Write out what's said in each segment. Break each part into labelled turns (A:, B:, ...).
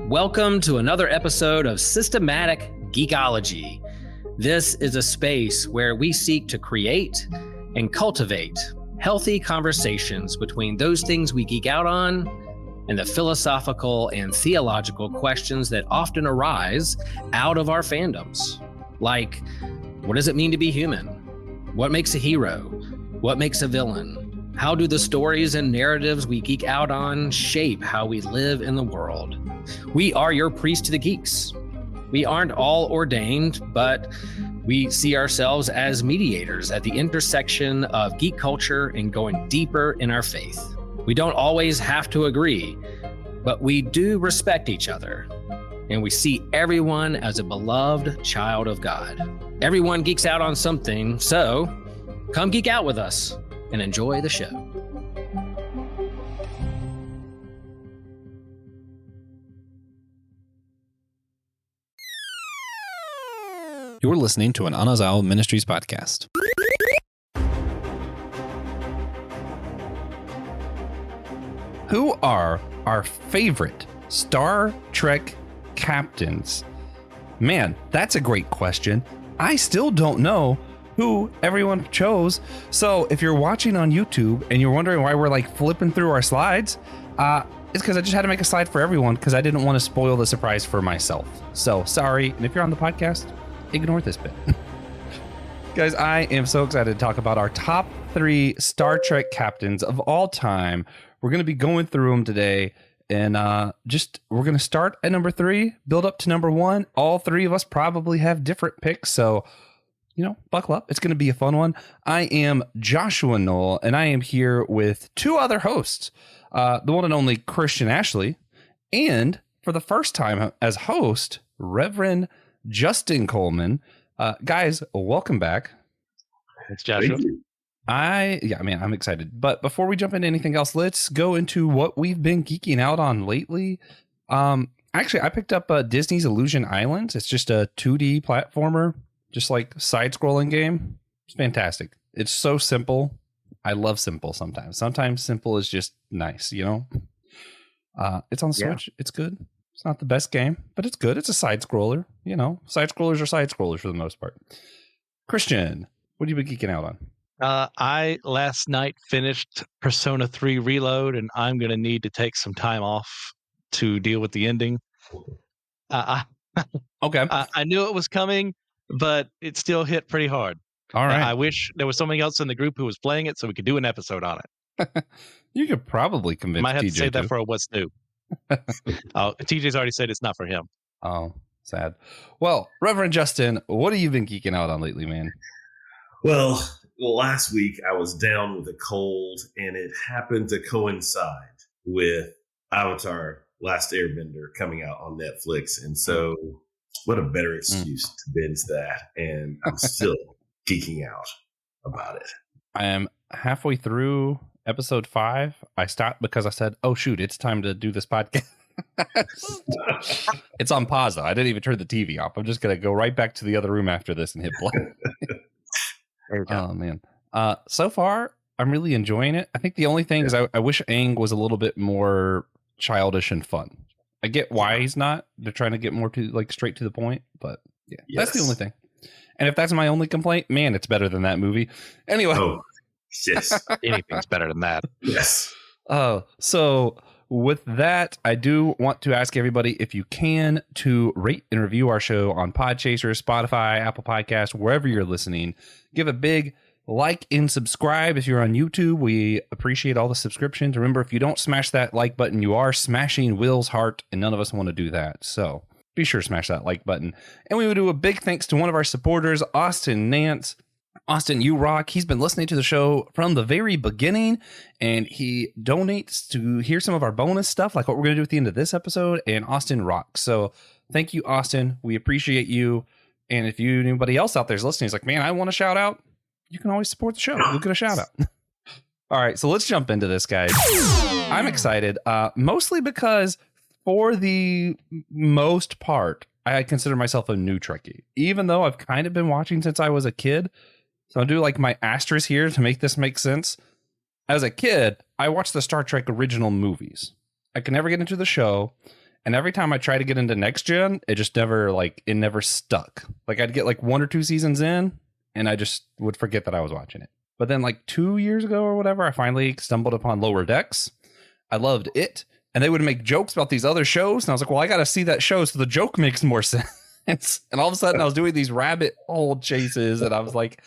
A: Welcome to another episode of Systematic Geekology. This is a space where we seek to create and cultivate healthy conversations between those things we geek out on and the philosophical and theological questions that often arise out of our fandoms. Like, what does it mean to be human? What makes a hero? What makes a villain? How do the stories and narratives we geek out on shape how we live in the world? We are your priest to the geeks. We aren't all ordained, but we see ourselves as mediators at the intersection of geek culture and going deeper in our faith. We don't always have to agree, but we do respect each other, and we see everyone as a beloved child of God. Everyone geeks out on something, so come geek out with us and enjoy the show.
B: You're listening to an Anazao Ministries podcast. Who are our favorite Star Trek captains? Man, that's a great question. I still don't know who everyone chose. So if you're watching on YouTube and you're wondering why we're like flipping through our slides, it's because I just had to make a slide for everyone because I didn't want to spoil the surprise for myself. So sorry. And if you're on the podcast, ignore this bit. Guys, I am so excited to talk about our top 3 Star Trek captains of all time. We're going to be going through them today, and we're going to start at number 3, build up to number 1. All 3 of us probably have different picks, so, buckle up. It's going to be a fun one. I am Joshua Noel, and I am here with 2 other hosts, the one and only Christian Ashley, and for the first time as host, Rev Justin Coleman. Guys, welcome back.
C: It's Joshua.
B: I'm excited. But before we jump into anything else, let's go into what we've been geeking out on lately. Actually, I picked up Disney's Illusion Islands. It's just a 2D platformer, just like side-scrolling game. It's fantastic. It's so simple. I love simple sometimes. Sometimes simple is just nice, It's on the Switch. It's good. It's not the best game, but it's good. It's a side-scroller. Side-scrollers are side-scrollers for the most part. Christian, what have you been geeking out on?
C: I last night finished Persona 3 Reload, and I'm going to need to take some time off to deal with the ending.
B: Okay.
C: I knew it was coming, but it still hit pretty hard.
B: All right.
C: I wish there was somebody else in the group who was playing it so we could do an episode on it.
B: You could probably convince
C: Might have
B: TJ
C: to save that
B: to.
C: for a What's New. TJ's already said it's not for him.
B: Oh, sad. Well, Reverend Justin, what have you been geeking out on lately, man?
D: Well, last week I was down with a cold, and it happened to coincide with Avatar: Last Airbender coming out on Netflix. And so what a better excuse to binge that. And I'm still geeking out about it.
B: I am halfway through episode 5. I stopped because I said, oh, shoot, it's time to do this podcast. It's on pause, though. I didn't even turn the TV off. I'm just going to go right back to the other room after this and hit play. Oh, man. So far, I'm really enjoying it. I think the only thing is I wish Aang was a little bit more childish and fun. I get why he's not. They're trying to get more to straight to the point, but yeah, That's the only thing. And if that's my only complaint, man, it's better than that movie. Anyway.
D: Oh, yes.
C: Anything's better than that.
D: Yes.
B: So with that, I do want to ask everybody, if you can, to rate and review our show on Podchaser, Spotify, Apple Podcasts, wherever you're listening. Give a big like and subscribe if you're on YouTube. We appreciate all the subscriptions. Remember, if you don't smash that like button, you are smashing Will's heart, and none of us want to do that. So be sure to smash that like button. And we would do a big thanks to one of our supporters, Austin Nance. Austin, you rock. He's been listening to the show from the very beginning, and he donates to hear some of our bonus stuff, like what we're going to do at the end of this episode, and Austin rocks. So thank you, Austin. We appreciate you. And if anybody else out there is listening, is like, man, I want a shout out, you can always support the show. You'll get a shout out. All right, so let's jump into this, guys. I'm excited, mostly because for the most part, I consider myself a new Trekkie, even though I've kind of been watching since I was a kid. So I'll do like my asterisk here to make this make sense. As a kid, I watched the Star Trek original movies. I can never get into the show. And every time I try to get into Next Gen, it just never never stuck. Like I'd get like 1 or 2 seasons in and I just would forget that I was watching it. But then like 2 years ago or whatever, I finally stumbled upon Lower Decks. I loved it. And they would make jokes about these other shows. And I was like, well, I got to see that show so the joke makes more sense. And all of a sudden I was doing these rabbit hole chases. And I was like,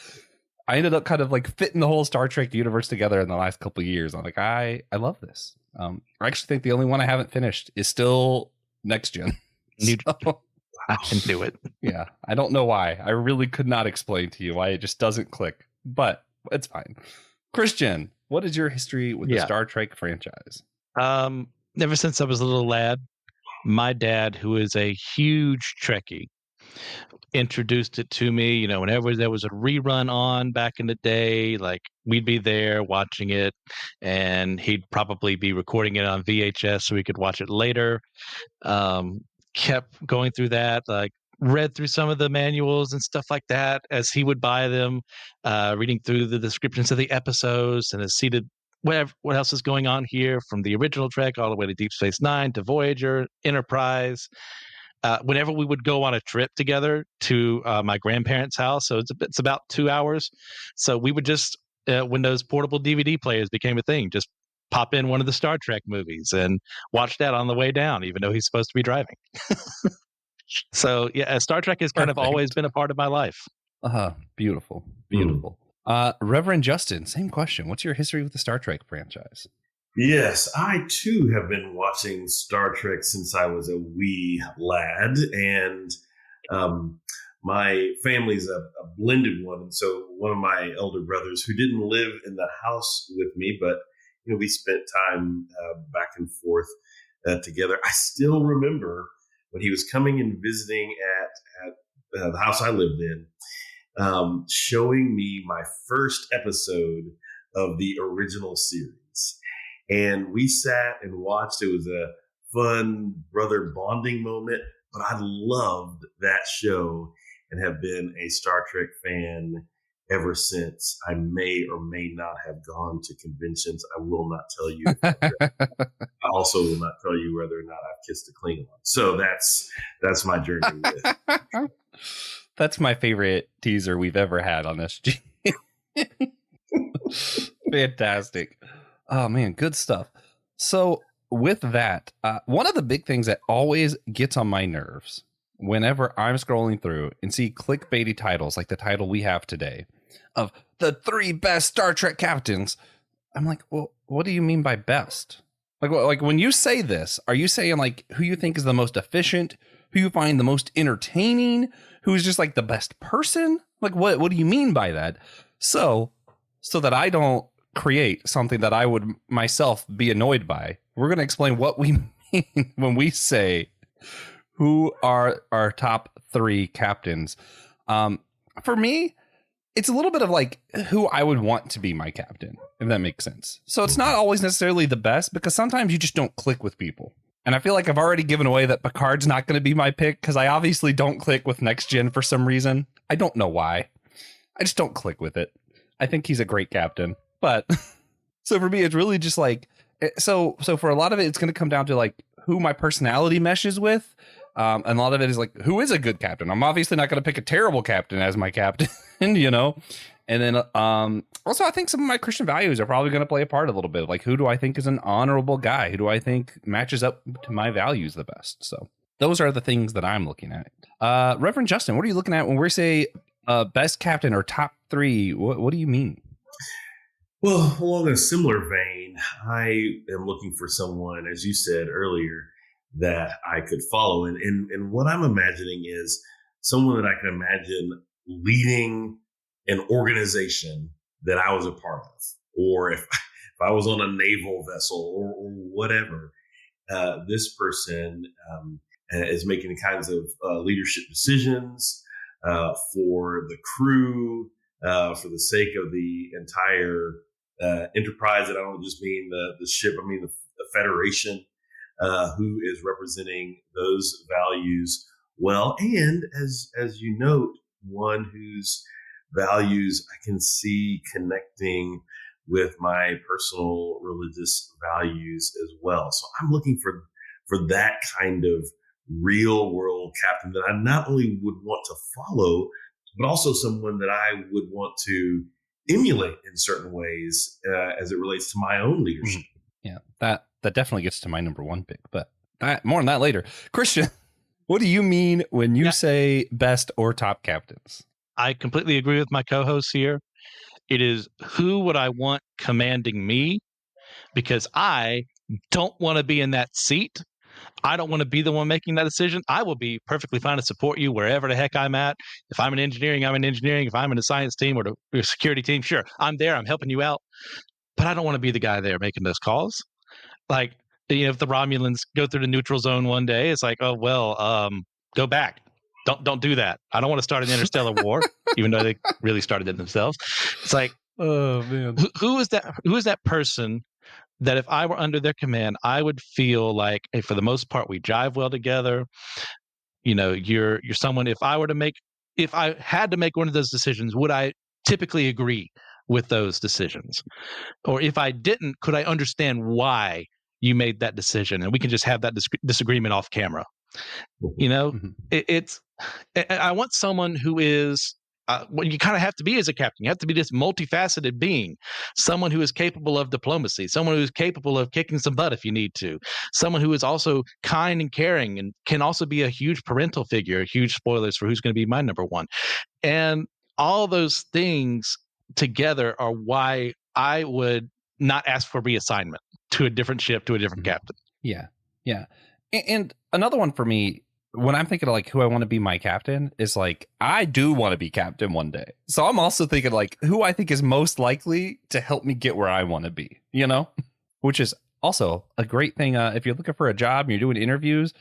B: I ended up kind of like fitting the whole Star Trek universe together in the last couple of years. I'm like, I love this. I actually think the only one I haven't finished is still Next Gen. So,
C: I can do it.
B: Yeah, I don't know why. I really could not explain to you why it just doesn't click, but it's fine. Christian, what is your history with the Star Trek franchise?
C: Ever since I was a little lad, my dad, who is a huge Trekkie, introduced it to me. You know, whenever there was a rerun on back in the day, like we'd be there watching it, and he'd probably be recording it on VHS so we could watch it later. Kept going through that, like read through some of the manuals and stuff like that as he would buy them, reading through the descriptions of the episodes and has seated what else is going on here from the original Trek all the way to Deep Space Nine to Voyager, Enterprise. Whenever we would go on a trip together to my grandparents' house, so it's about 2 hours. So we would just when those portable DVD players became a thing, just pop in one of the Star Trek movies and watch that on the way down, even though he's supposed to be driving. So yeah, Star Trek has kind of always been a part of my life.
B: Beautiful. Reverend Justin, same question. What's your history with the Star Trek franchise?
D: Yes, I too have been watching Star Trek since I was a wee lad, and my family's a blended one. And so one of my elder brothers, who didn't live in the house with me, but we spent time back and forth together. I still remember when he was coming and visiting at the house I lived in, showing me my first episode of the original series. And we sat and watched. It was a fun brother bonding moment, but I loved that show and have been a Star Trek fan ever since. I may or may not have gone to conventions. I will not tell you. I also will not tell you whether or not I've kissed a Klingon. So that's my journey with.
B: That's my favorite teaser we've ever had on this. Fantastic. Oh man, good stuff. So with that, one of the big things that always gets on my nerves whenever I'm scrolling through and see clickbaity titles like the title we have today of the 3 best Star Trek captains, I'm like, well, what do you mean by best? Like when you say this, are you saying like who you think is the most efficient, who you find the most entertaining, who's just like the best person? Like what do you mean by that? So that I don't create something that I would myself be annoyed by, we're going to explain what we mean when we say who are our top 3 captains. For me, it's a little bit of like who I would want to be my captain, if that makes sense. So it's not always necessarily the best, because sometimes you just don't click with people. And I feel like I've already given away that Picard's not going to be my pick, because I obviously don't click with Next Gen for some reason. I don't know why. I just don't click with it. I think he's a great captain. But so for me, it's really just like, so for a lot of it, it's going to come down to like who my personality meshes with. And a lot of it is like, who is a good captain? I'm obviously not going to pick a terrible captain as my captain, And then also, I think some of my Christian values are probably going to play a part a little bit. Like, who do I think is an honorable guy? Who do I think matches up to my values the best? So those are the things that I'm looking at. Reverend Justin, what are you looking at when we say best captain or top 3? What do you mean?
D: Well, along a similar vein, I am looking for someone, as you said earlier, that I could follow. And what I'm imagining is someone that I can imagine leading an organization that I was a part of, or if I was on a naval vessel or whatever, this person is making kinds of leadership decisions for the crew, for the sake of the entire enterprise. And I don't just mean the ship, I mean the Federation, who is representing those values well. And as you note, one whose values I can see connecting with my personal religious values as well. So I'm looking for that kind of real world captain that I not only would want to follow, but also someone that I would want to emulate in certain ways as it relates to my own leadership.
B: Yeah, that definitely gets to my number one pick, but more on that later. Christian, what do you mean when you say best or top captains?
C: I completely agree with my co-hosts here. It is who would I want commanding me, because I don't want to be in that seat. I don't want to be the one making that decision. I will be perfectly fine to support you wherever the heck I'm at. If I'm in engineering, I'm in engineering. If I'm in a science team or the security team, sure, I'm there. I'm helping you out. But I don't want to be the guy there making those calls. Like, if the Romulans go through the neutral zone one day, it's like, oh, well, go back. Don't do that. I don't want to start an interstellar war, even though they really started it themselves. It's like,
B: oh man,
C: who is that? Who is that person that if I were under their command, I would feel like, hey, for the most part, we jive well together. You're someone. If I had to make one of those decisions, would I typically agree with those decisions? Or if I didn't, could I understand why you made that decision? And we can just have that disagreement off camera. I want someone who is what you kind of have to be as a captain. You have to be this multifaceted being, someone who is capable of diplomacy, someone who is capable of kicking some butt if you need to, someone who is also kind and caring and can also be a huge parental figure. Huge spoilers for who's going to be my number one. And all those things together are why I would not ask for reassignment to a different ship, to a different captain.
B: Yeah. And another one for me, when I'm thinking of like who I want to be my captain, is like, I do want to be captain one day. So I'm also thinking like who I think is most likely to help me get where I want to be, which is also a great thing. If you're looking for a job and you're doing interviews,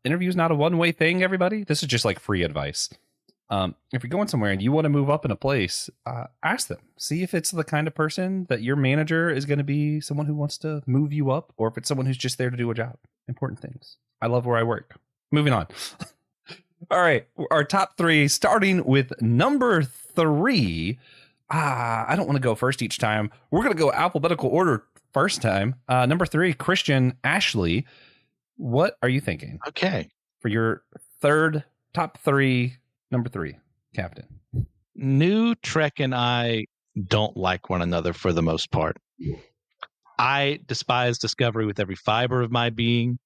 B: interviews not a one-way thing, everybody. This is just like free advice. If you're going somewhere and you want to move up in a place, ask them. See if it's the kind of person that your manager is going to be someone who wants to move you up, or if it's someone who's just there to do a job. Important things. I love where I work. Moving on. All right. Our top three, starting with number 3. I don't want to go first each time. We're going to go alphabetical order first time. Number 3, Christian Ashley. What are you thinking?
C: Okay.
B: For your third top 3, number 3, captain.
C: New Trek and I don't like one another for the most part. I despise Discovery with every fiber of my being.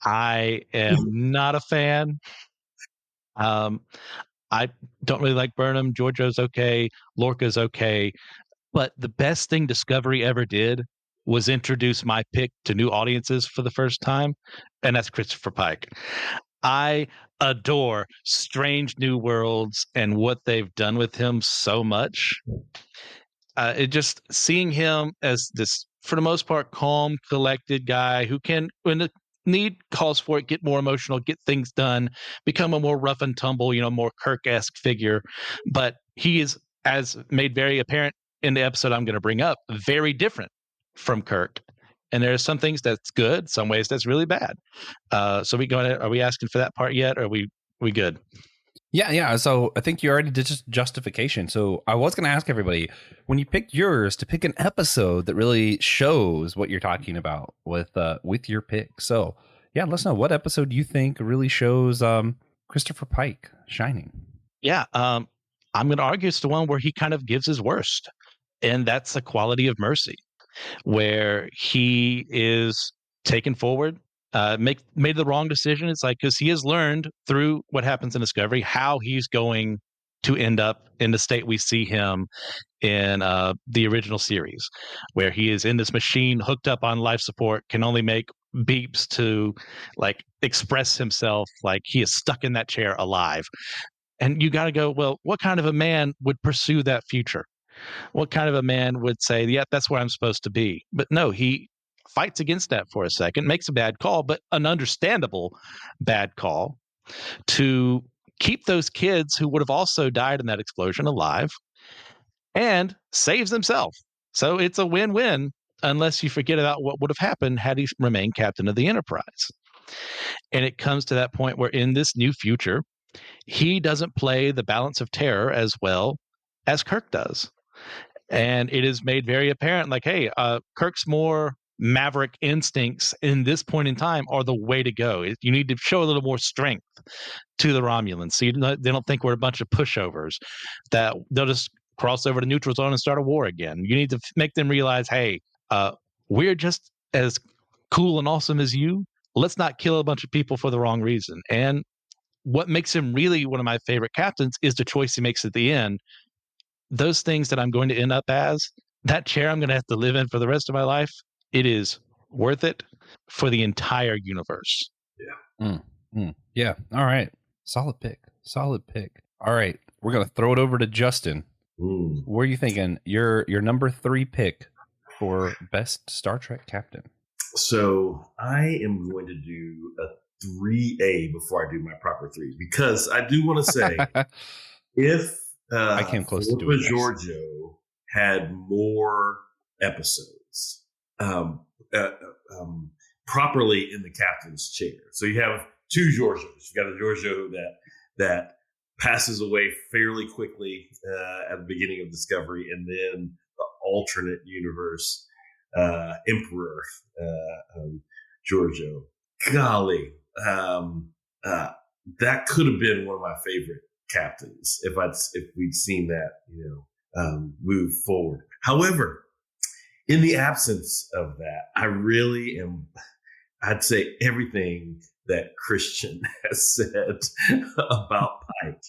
C: I am not a fan. I don't really like Burnham. Georgiou's okay. Lorca's okay. But the best thing Discovery ever did was introduce my pick to new audiences for the first time, and that's Christopher Pike. I adore Strange New Worlds and what they've done with him so much. It just seeing him as this, for the most part, calm, collected guy who can, when the need calls for it, get more emotional, get things done, become a more rough and tumble, more Kirk-esque figure. But he is, as made very apparent in the episode I'm going to bring up, very different from Kirk. And there are some things that's good, some ways that's really bad. So are we asking for that part yet? Or are we good?
B: Yeah. So I think you already did just justification. So I was going to ask everybody, when you picked yours, to pick an episode that really shows what you're talking about with your pick. So yeah, let us know, what episode do you think really shows Christopher Pike shining? Yeah.
C: I'm going to argue it's the one where he kind of gives his worst, and that's the Quality of Mercy, where he is taken forward, made the wrong decision. It's like, because he has learned through what happens in Discovery how he's going to end up in the state we see him in the original series, where he is in this machine hooked up on life support, can only make beeps to like express himself, like he is stuck in that chair alive. And you got to go, well, what kind of a man would pursue that future? What kind of a man would say, yeah, that's where I'm supposed to be? But no, he fights against that for a second, makes a bad call, but an understandable bad call, to keep those kids who would have also died in that explosion alive, and saves himself. So it's a win-win, unless you forget about what would have happened had he remained captain of the Enterprise. And it comes to that point where in this new future, he doesn't play the balance of terror as well as Kirk does. And it is made very apparent, like, hey, Kirk's more maverick instincts in this point in time are the way to go. You need to show a little more strength to the Romulans, so they don't think we're a bunch of pushovers that they'll just cross over to neutral zone and start a war again. You need to make them realize, hey, we're just as cool and awesome as you. Let's not kill a bunch of people for the wrong reason. And what makes him really one of my favorite captains is the choice he makes at the end. Those things that I'm going to end up as, that chair I'm going to have to live in for the rest of my life, it is worth it for the entire universe.
B: Yeah. All right. Solid pick. All right. We're going to throw it over to Justin. What are you thinking? Your number 3 pick for best Star Trek captain.
D: So I am going to do a 3A before I do my proper 3, because I do want to say if
B: I came close to doing
D: Giorgio had more episodes properly in the captain's chair. So you have 2 Giorgios. You got a Giorgio that passes away fairly quickly at the beginning of Discovery, and then the alternate universe Emperor Giorgio. Golly, that could have been one of my favorite captains if we'd seen that, move forward. However, in the absence of that, I really am. I'd say everything that Christian has said about Pike.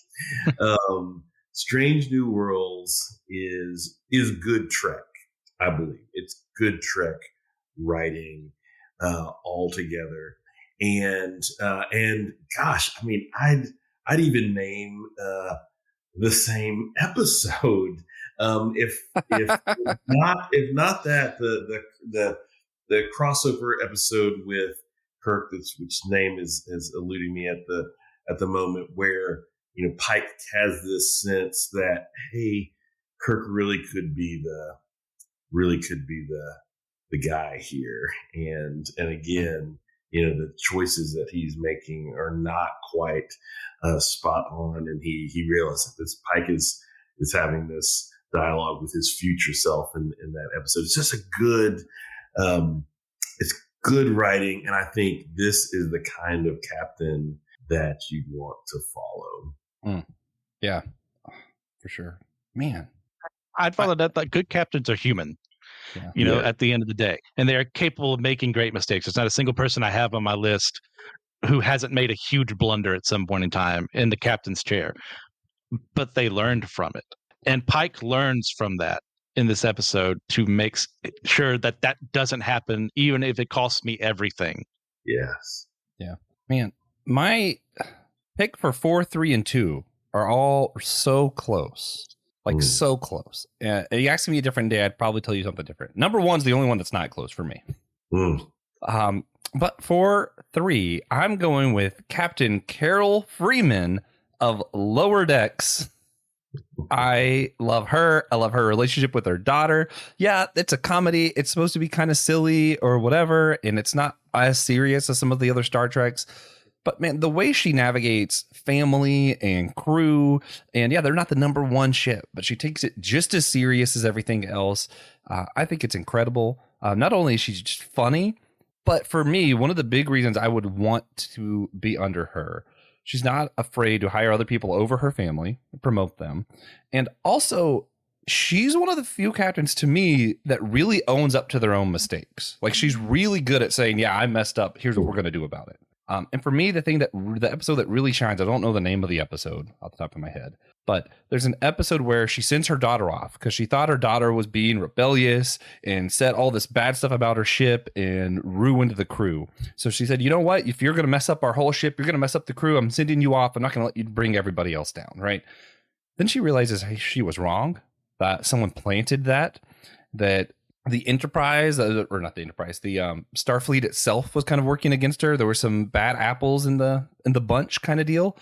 D: Strange New Worlds is good Trek. I believe it's good Trek writing altogether, and gosh, I mean, I'd even name the same episode if not that the crossover episode with Kirk, which name is eluding me at the moment, where Pike has this sense that, hey, Kirk really could be the guy here, and again, the choices that he's making are not quite spot on, and he realizes that this Pike is having this dialogue with his future self in that episode. It's just a good, it's good writing, and I think this is the kind of captain that you want to follow.
B: Yeah, for sure, man.
C: I'd follow that. Like, good captains are human. Yeah. At the end of the day, and they are capable of making great mistakes. There's not a single person I have on my list who hasn't made a huge blunder at some point in time in the captain's chair, but they learned from it. And Pike learns from that in this episode to make sure that doesn't happen, even if it costs me everything.
D: Yes.
B: Yeah, man. My pick for 4, 3, and 2 are all so close. Like, so close. You asked me a different day, I'd probably tell you something different. Number 1's the only one that's not close for me. But for 3, I'm going with Captain Carol Freeman of Lower Decks. I love her. I love her relationship with her daughter. Yeah, it's a comedy. It's supposed to be kind of silly or whatever, and it's not as serious as some of the other Star Treks. But man, the way she navigates family and crew, and yeah, they're not the number 1 ship, but she takes it just as serious as everything else. I think it's incredible. Not only is she just funny, but for me, one of the big reasons I would want to be under her, she's not afraid to hire other people over her family, promote them. And also, she's one of the few captains to me that really owns up to their own mistakes. Like, she's really good at saying, yeah, I messed up. Here's what we're going to do about it. And for me, the episode that really shines, I don't know the name of the episode off the top of my head, but there's an episode where she sends her daughter off because she thought her daughter was being rebellious and said all this bad stuff about her ship and ruined the crew. So she said, you know what? If you're going to mess up our whole ship, you're going to mess up the crew. I'm sending you off. I'm not going to let you bring everybody else down. Right. Then she realizes, hey, she was wrong, that someone planted that the Enterprise, or not the Enterprise, the Starfleet itself was kind of working against her. There were some bad apples in the bunch kind of deal.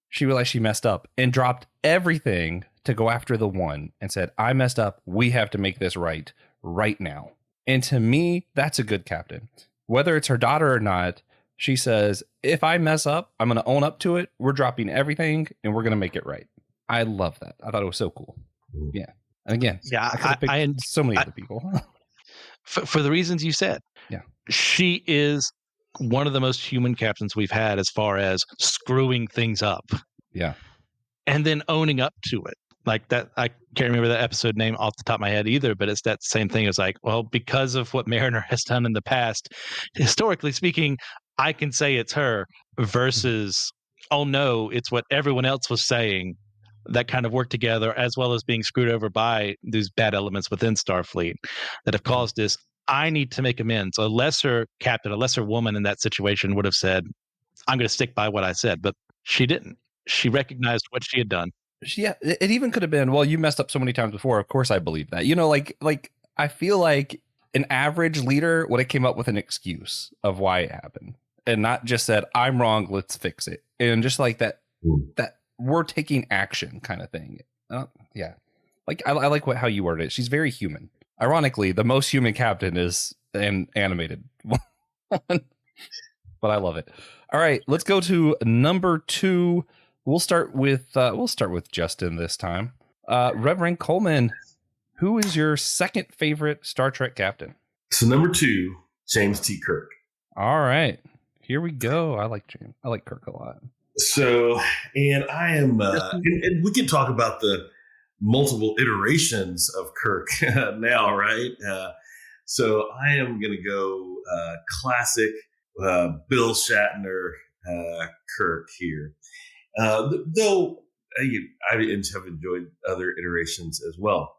B: She realized she messed up and dropped everything to go after the one and said, I messed up. We have to make this right now. And to me, that's a good captain. Whether it's her daughter or not, she says, if I mess up, I'm going to own up to it. We're dropping everything and we're going to make it right. I love that. I thought it was so cool. Yeah. And again,
C: Yeah,
B: I could have picked so many other people.
C: for the reasons you said.
B: Yeah.
C: She is one of the most human captains we've had as far as screwing things up
B: Yeah.
C: and then owning up to it. Like that, I can't remember the episode name off the top of my head either, but it's that same thing. It's like, well, because of what Mariner has done in the past, historically speaking, I can say it's her versus, oh no, it's what everyone else was saying that kind of worked together, as well as being screwed over by these bad elements within Starfleet that have caused this. I need to make amends. A lesser captain, a lesser woman in that situation would have said, I'm going to stick by what I said, but she didn't. She recognized what she had done.
B: Yeah, it even could have been, well, you messed up so many times before. Of course I believe that. You know, like I feel like an average leader would have came up with an excuse of why it happened and not just said, I'm wrong, let's fix it. And just like that we're taking action kind of thing. Yeah. Like I like how you worded it. She's very human. Ironically, the most human captain is an animated one. But I love it. All right, let's go to number 2. We'll start with Justin this time. Reverend Coleman, who is your second favorite Star Trek captain?
D: So number 2, James T. Kirk.
B: All right, here we go. I like James. I like Kirk a lot.
D: So, and I am, and we can talk about the multiple iterations of Kirk now, right? So I am going to go classic Bill Shatner Kirk here. Though I have enjoyed other iterations as well.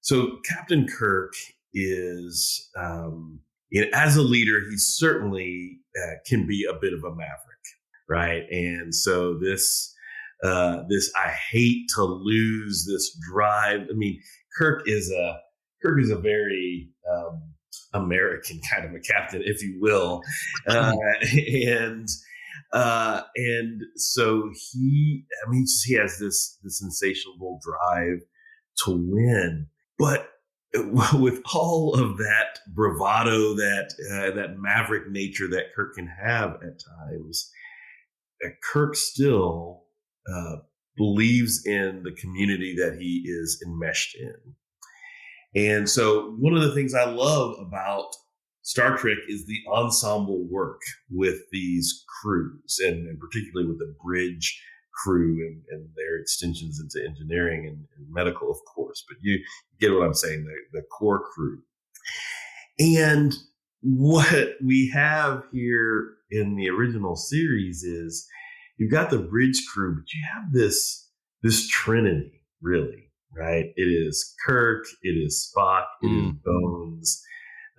D: So Captain Kirk is, as a leader, he certainly can be a bit of a maverick, right? And so this I hate to lose this drive. I mean, Kirk is a very American kind of a captain, if you will, and so he has this insatiable drive to win, but with all of that bravado, that maverick nature that Kirk can have at times, Kirk still believes in the community that he is enmeshed in. And so one of the things I love about Star Trek is the ensemble work with these crews, and particularly with the bridge crew and their extensions into engineering and medical, of course. But you get what I'm saying, the core crew. And what we have here in the original series is you've got the bridge crew, but you have this trinity, really, right? It is Kirk, it is Spock, it is Bones.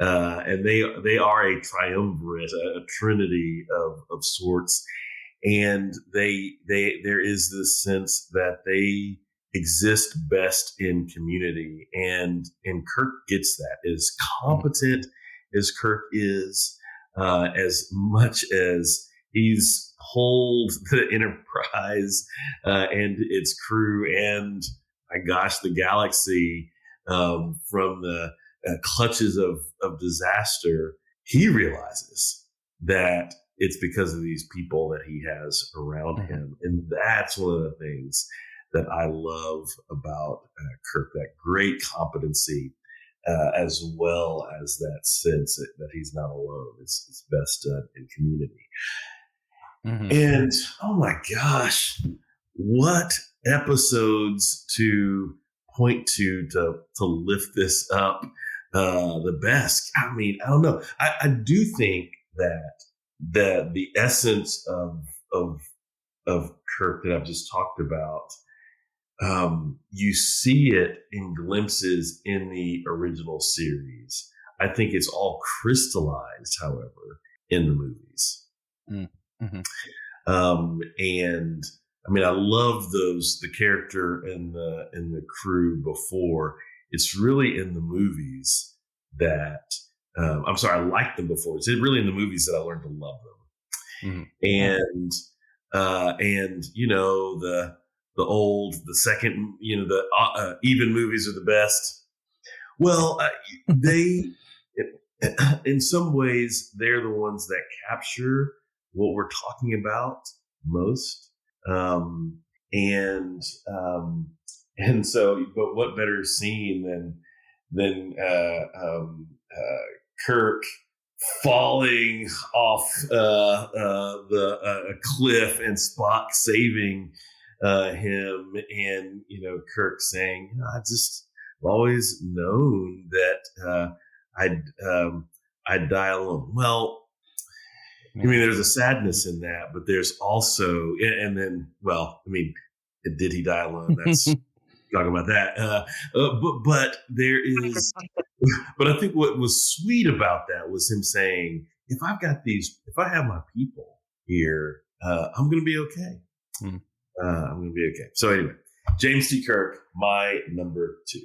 D: And they are a triumvirate, a trinity of sorts, and there is this sense that they exist best in community, and Kirk gets that. As competent as Kirk is, as much as he's pulled the Enterprise and its crew and, my gosh, the galaxy from the clutches of disaster, he realizes that it's because of these people that he has around him. And that's one of the things that I love about Kirk, that great competency, as well as that sense that he's not alone. It's best done in community. And oh my gosh, what episodes to point to lift this up the best. I mean, I don't know. I do think that the essence of Kirk that I've just talked about, you see it in glimpses in the original series. I think it's all crystallized, however, in the movies. And I mean, I love the character and the crew before. It's really in the movies that I liked them before. It's really in the movies that I learned to love them. And you know, the second, you know, the even movies are the best. Well, they in some ways they're the ones that capture what we're talking about most. And so, but what better scene than Kirk falling off the cliff and Spock saving him, and Kirk saying, I've always known that I'd die alone. Well, I mean, there's a sadness in that, but there's also, and then, well, I mean, did he die alone? That's talking about that. But there is, but I think what was sweet about that was him saying, if I have my people here, I'm going to be okay. I'm going to be okay. So anyway, James T. Kirk, my number 2.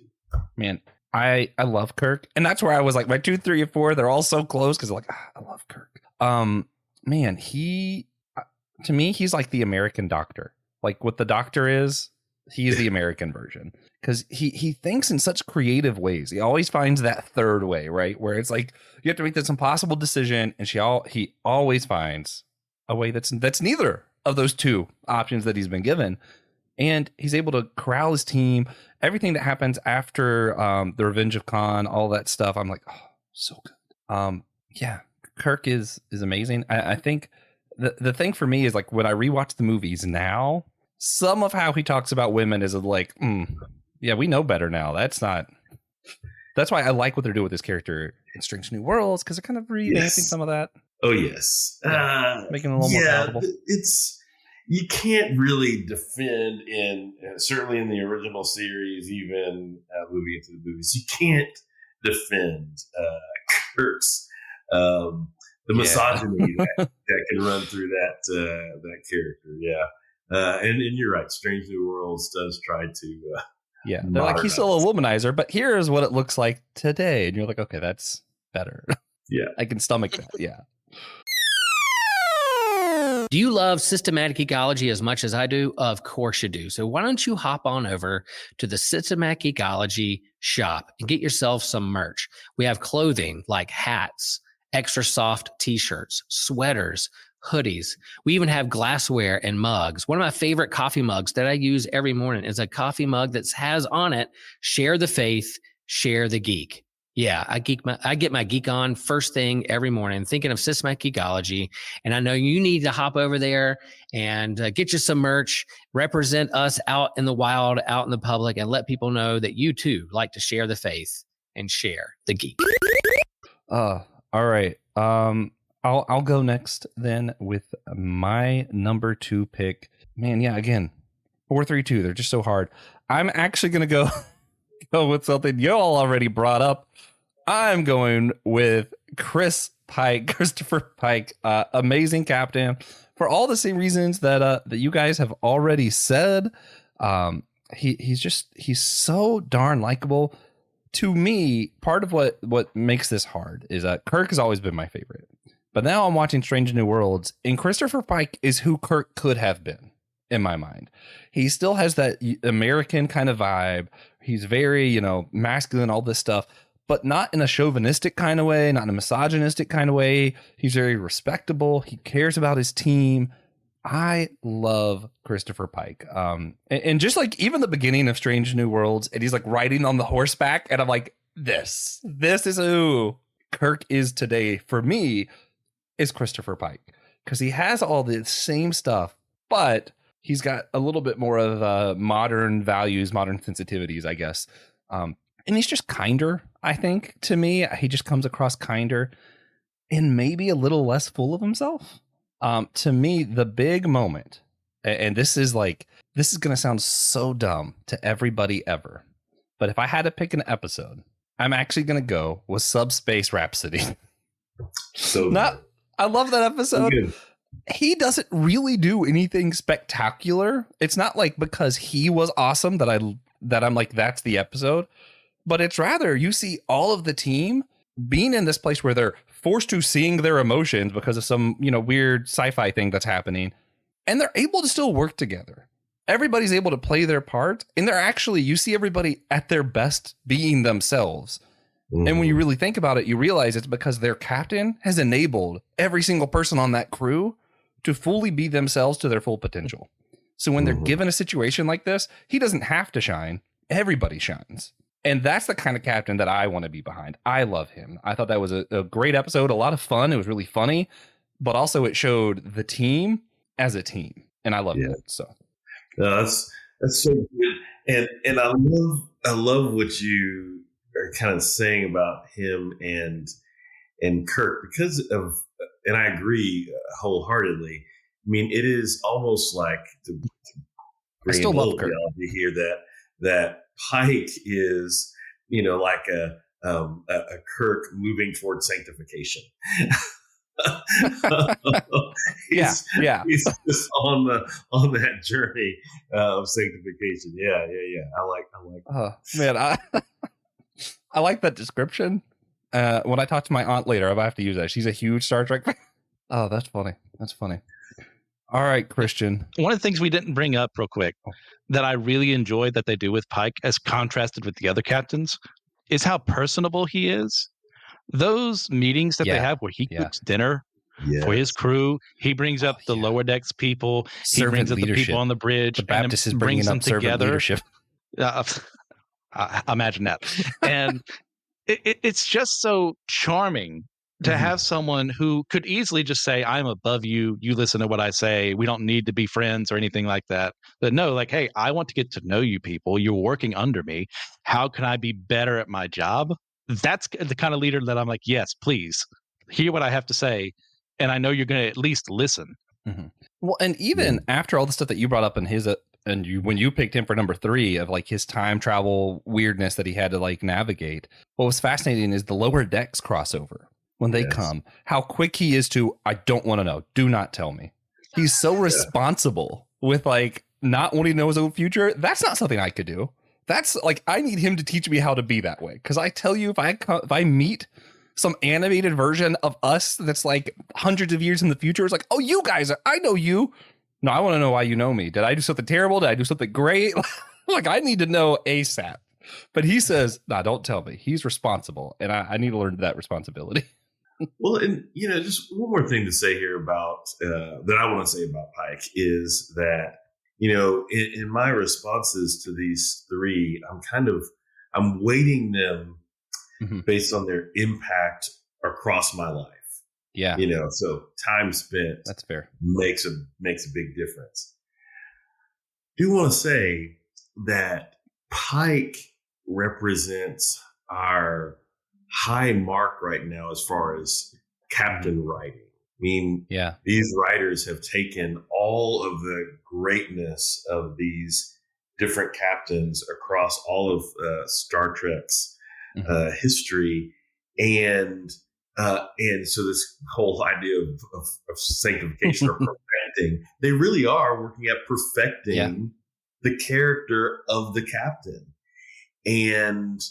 B: Man, I love Kirk, and that's where I was like, my 2, 3, and 4, they're all so close because like, I love Kirk. Man, to me, he's like the American Doctor. Like what the Doctor is, he is the American version, because he thinks in such creative ways. He always finds that third way, right? Where it's like you have to make this impossible decision, and he always finds a way that's neither of those two options that he's been given. And he's able to corral his team. Everything that happens after the Revenge of Khan, all that stuff, I'm like, oh, so good. Yeah, Kirk is amazing. I think the thing for me is like when I rewatch the movies now, some of how he talks about women is like, yeah, we know better now. That's why I like what they're doing with this character in Strange New Worlds, because they're kind of revamping some of that.
D: Oh yes,
B: making it a little more palatable.
D: You can't really defend certainly in the original series, even moving into the movies, you can't defend Kirk's the misogyny that can run through that character. Yeah, and you're right. Strange New Worlds does try to.
B: They're like, he's still a womanizer, but here's what it looks like today, and you're like, okay, that's better.
D: Yeah,
B: I can stomach that. Yeah.
A: Do you love systematic ecology as much as I do? Of course you do. So why don't you hop on over to the Systematic Ecology shop and get yourself some merch. We have clothing like hats, extra soft t-shirts, sweaters, hoodies. We even have glassware and mugs. One of my favorite coffee mugs that I use every morning is a coffee mug that has on it, share the faith, share the geek. Yeah, I get my geek on first thing every morning, thinking of systematic ecology. And I know you need to hop over there and get you some merch, represent us out in the wild, out in the public, and let people know that you too like to share the faith and share the geek.
B: All right. I'll go next then with my number 2 pick. Man, yeah, again, 4-3-2. They're just so hard. I'm actually gonna go with something you all already brought up. I'm going with Christopher Pike, amazing captain, for all the same reasons that you guys have already said. He's so darn likable. To me, part of what makes this hard is Kirk has always been my favorite, but now I'm watching Strange New Worlds, and Christopher Pike is who Kirk could have been in my mind. He still has that American kind of vibe. He's very, masculine, all this stuff, but not in a chauvinistic kind of way, not in a misogynistic kind of way. He's very respectable. He cares about his team. I love Christopher Pike. And just like even the beginning of Strange New Worlds, and he's like riding on the horseback, and I'm like, this is who Kirk is today for me, is Christopher Pike. Because he has all the same stuff, but he's got a little bit more of modern values, modern sensitivities, I guess. And he's just kinder, I think, to me. He just comes across kinder and maybe a little less full of himself. To me, the big moment, and this is going to sound so dumb to everybody ever, but if I had to pick an episode, I'm actually going to go with Subspace Rhapsody. I love that episode.
D: Good.
B: He doesn't really do anything spectacular. It's not like because he was awesome that I'm like, that's the episode, but it's rather you see all of the team being in this place where they're forced to seeing their emotions because of some, weird sci-fi thing that's happening, and they're able to still work together. Everybody's able to play their part, and you see everybody at their best being themselves. And when you really think about it, you realize it's because their captain has enabled every single person on that crew to fully be themselves to their full potential. So when they're given a situation like this, he doesn't have to shine. Everybody shines. And that's the kind of captain that I want to be behind. I love him. I thought that was a great episode, a lot of fun. It was really funny, but also it showed the team as a team. And I love it. So
D: that's so good. And I love what you are kind of saying about him and Kirk, because of, and I agree wholeheartedly. I mean, it is almost like
B: I still love Kirk
D: here that Pike is, like a Kirk moving toward sanctification. He's just on that journey of sanctification. Yeah. I like.
B: Man, I like that description. When I talk to my aunt later, I might have to use that. She's a huge Star Trek fan. Oh, that's funny. All right, Christian.
C: One of the things we didn't bring up real quick that I really enjoyed that they do with Pike, as contrasted with the other captains, is how personable he is. Those meetings that they have where he cooks dinner for his crew, he brings up the lower decks people, he brings up the people on the bridge,
B: the Baptist is bringing them together. Leadership.
C: Imagine that. And it's just so charming to have someone who could easily just say, I'm above you. You listen to what I say. We don't need to be friends or anything like that. But no, like, hey, I want to get to know you people. You're working under me. How can I be better at my job? That's the kind of leader that I'm like, yes, please hear what I have to say. And I know you're going to at least listen.
B: Mm-hmm. Well, and even after all the stuff that you brought up in his, when you picked him for number 3 of like his time travel weirdness that he had to like navigate, what was fascinating is the lower decks crossover. When they come, how quick he is to, I don't want to know. Do not tell me. He's so responsible with like not wanting to know his own future. That's not something I could do. That's like, I need him to teach me how to be that way. Because I tell you, if I meet some animated version of us that's like hundreds of years in the future, it's like, oh, you guys, I know you. No, I want to know why you know me. Did I do something terrible? Did I do something great? Like, I need to know ASAP. But he says, nah, don't tell me. He's responsible. And I need to learn that responsibility.
D: Well, and just one more thing to say here about that I want to say about Pike is that in my responses to these 3, I'm weighting them based on their impact across my life.
B: Yeah,
D: so time spent,
B: that's fair,
D: makes a big difference. I do want to say that Pike represents our high mark right now as far as captain writing. I mean, these writers have taken all of the greatness of these different captains across all of Star Trek's history, and so this whole idea of sanctification or perfecting, they really are working at perfecting the character of the captain, and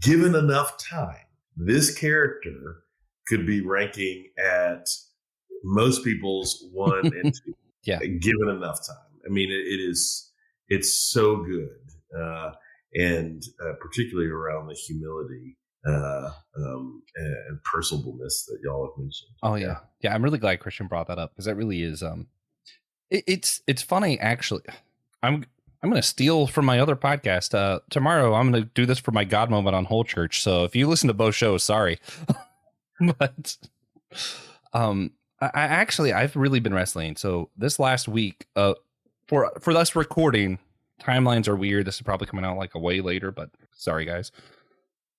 D: given enough time, this character could be ranking at most people's 1 and 2. Given enough time. I mean, it's so good. And particularly around the humility and personableness that y'all have mentioned.
B: Oh yeah. I'm really glad Christian brought that up, because that really is, it's funny actually. I'm going to steal from my other podcast. Tomorrow, I'm going to do this for my God moment on Whole Church. So if you listen to both shows, sorry. But I've really been wrestling. So this last week, for us recording, timelines are weird. This is probably coming out like a way later, but sorry, guys.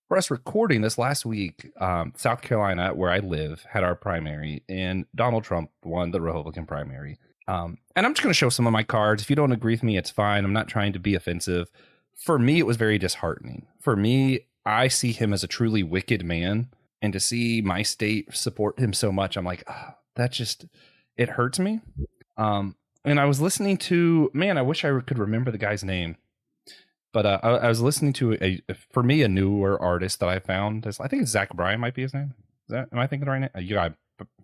B: For us recording this last week, South Carolina, where I live, had our primary, and Donald Trump won the Republican primary. And I'm just going to show some of my cards. If you don't agree with me, it's fine. I'm not trying to be offensive. For me, it was very disheartening. For me, I see him as a truly wicked man. And to see my state support him so much, I'm like, that just, it hurts me. And I was listening to, man, I wish I could remember the guy's name. But I was listening to, for me, a newer artist that I found. I think it's Zach Bryan might be his name. Am I thinking the right name?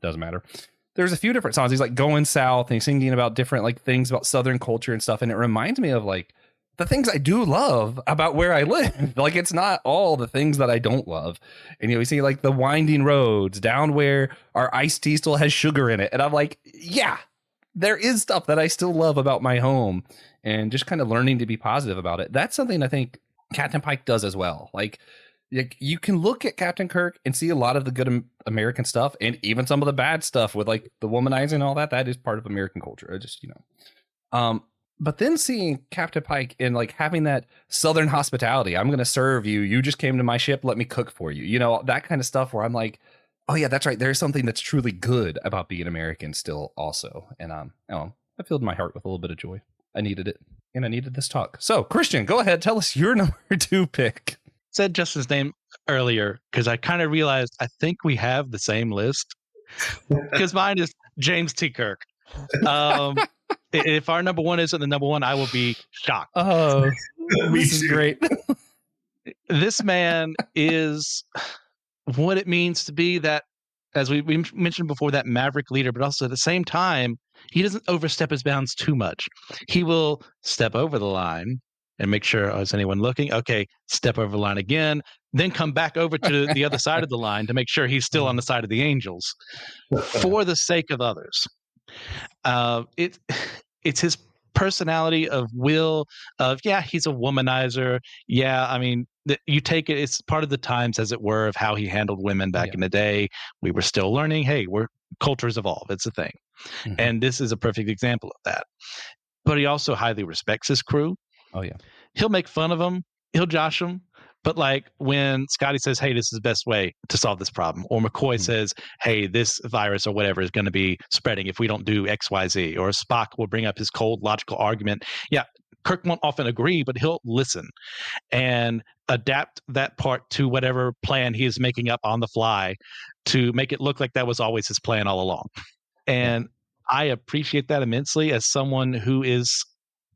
B: Doesn't matter. There's a few different songs. He's like going south and he's singing about different like things about Southern culture and stuff. And it reminds me of like the things I do love about where I live. Like, it's not all the things that I don't love. And you see like the winding roads down where our iced tea still has sugar in it. And I'm like, yeah, there is stuff that I still love about my home, and just kind of learning to be positive about it. That's something I think Captain Pike does as well. Like you can look at Captain Kirk and see a lot of the good American stuff, and even some of the bad stuff with like the womanizing and all that. That is part of American culture. I just, but then seeing Captain Pike and like having that Southern hospitality, I'm going to serve you. You just came to my ship. Let me cook for you. You know, that kind of stuff where I'm like, oh yeah, that's right. There's something that's truly good about being American still also. And I filled my heart with a little bit of joy. I needed it, and I needed this talk. So Christian, go ahead. Tell us your number 2 pick.
C: Said Justin's name earlier because I kind of realized I think we have the same list, because mine is James T. Kirk. If our number 1 isn't the number 1, I will be shocked.
B: Oh, this is great.
C: This man is what it means to be that, as we mentioned before, that maverick leader, but also at the same time, he doesn't overstep his bounds too much. He will step over the line and make sure, is anyone looking? Okay, step over the line again, then come back over to the other side of the line to make sure he's still on the side of the angels for the sake of others. It's his personality of will of, yeah, he's a womanizer. Yeah, I mean, you take it, it's part of the times, as it were, of how he handled women back in the day. We were still learning, hey, cultures evolve. It's a thing. Mm-hmm. And this is a perfect example of that. But he also highly respects his crew.
B: Oh, yeah.
C: He'll make fun of them. He'll josh them. But like when Scotty says, hey, this is the best way to solve this problem, or McCoy says, hey, this virus or whatever is going to be spreading if we don't do X, Y, Z, or Spock will bring up his cold logical argument. Yeah, Kirk won't often agree, but he'll listen and adapt that part to whatever plan he is making up on the fly to make it look like that was always his plan all along. And I appreciate that immensely as someone who is,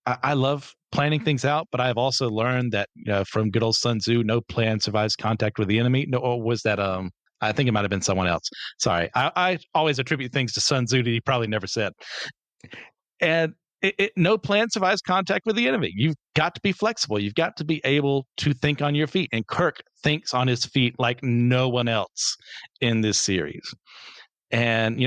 C: I love planning things out, but I've also learned that, from good old Sun Tzu, no plan survives contact with the enemy. No, or was that, I think it might have been someone else. Sorry. I always attribute things to Sun Tzu that he probably never said. And no plan survives contact with the enemy. You've got to be flexible. You've got to be able to think on your feet. And Kirk thinks on his feet like no one else in this series. And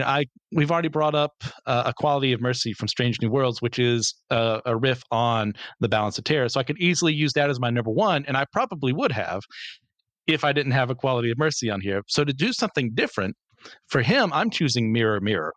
C: we've already brought up A Quality of Mercy from Strange New Worlds, which is a riff on the balance of terror. So I could easily use that as my number 1, and I probably would have if I didn't have A Quality of Mercy on here. So to do something different for him, I'm choosing Mirror Mirror,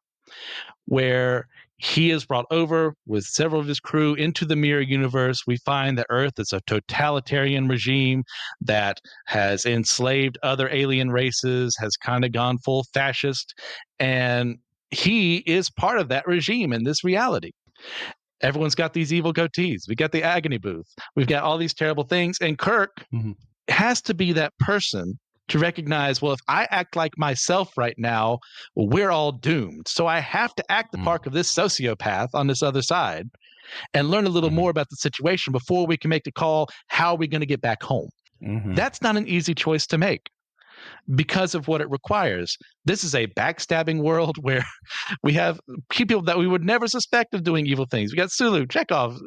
C: where he is brought over with several of his crew into the mirror universe. We find that Earth is a totalitarian regime that has enslaved other alien races, has kind of gone full fascist, and he is part of that regime in this reality. Everyone's got these evil goatees. We got the agony booth. We've got all these terrible things, and Kirk has to be that person to recognize, well, if I act like myself right now, we're all doomed. So I have to act the part of this sociopath on this other side and learn a little more about the situation before we can make the call, how are we going to get back home? That's not an easy choice to make because of what it requires. This is a backstabbing world where we have people that we would never suspect of doing evil things. We got Sulu, Chekhov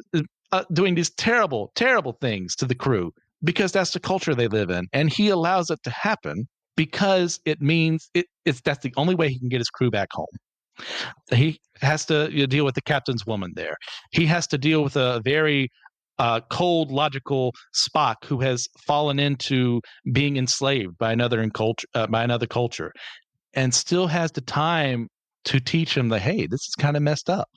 C: doing these terrible, terrible things to the crew, because that's the culture they live in. And he allows it to happen because it means that's the only way he can get his crew back home. He has to deal with the captain's woman there. He has to deal with a very cold, logical Spock who has fallen into being enslaved by another culture, and still has the time to teach him that, hey, this is kind of messed up.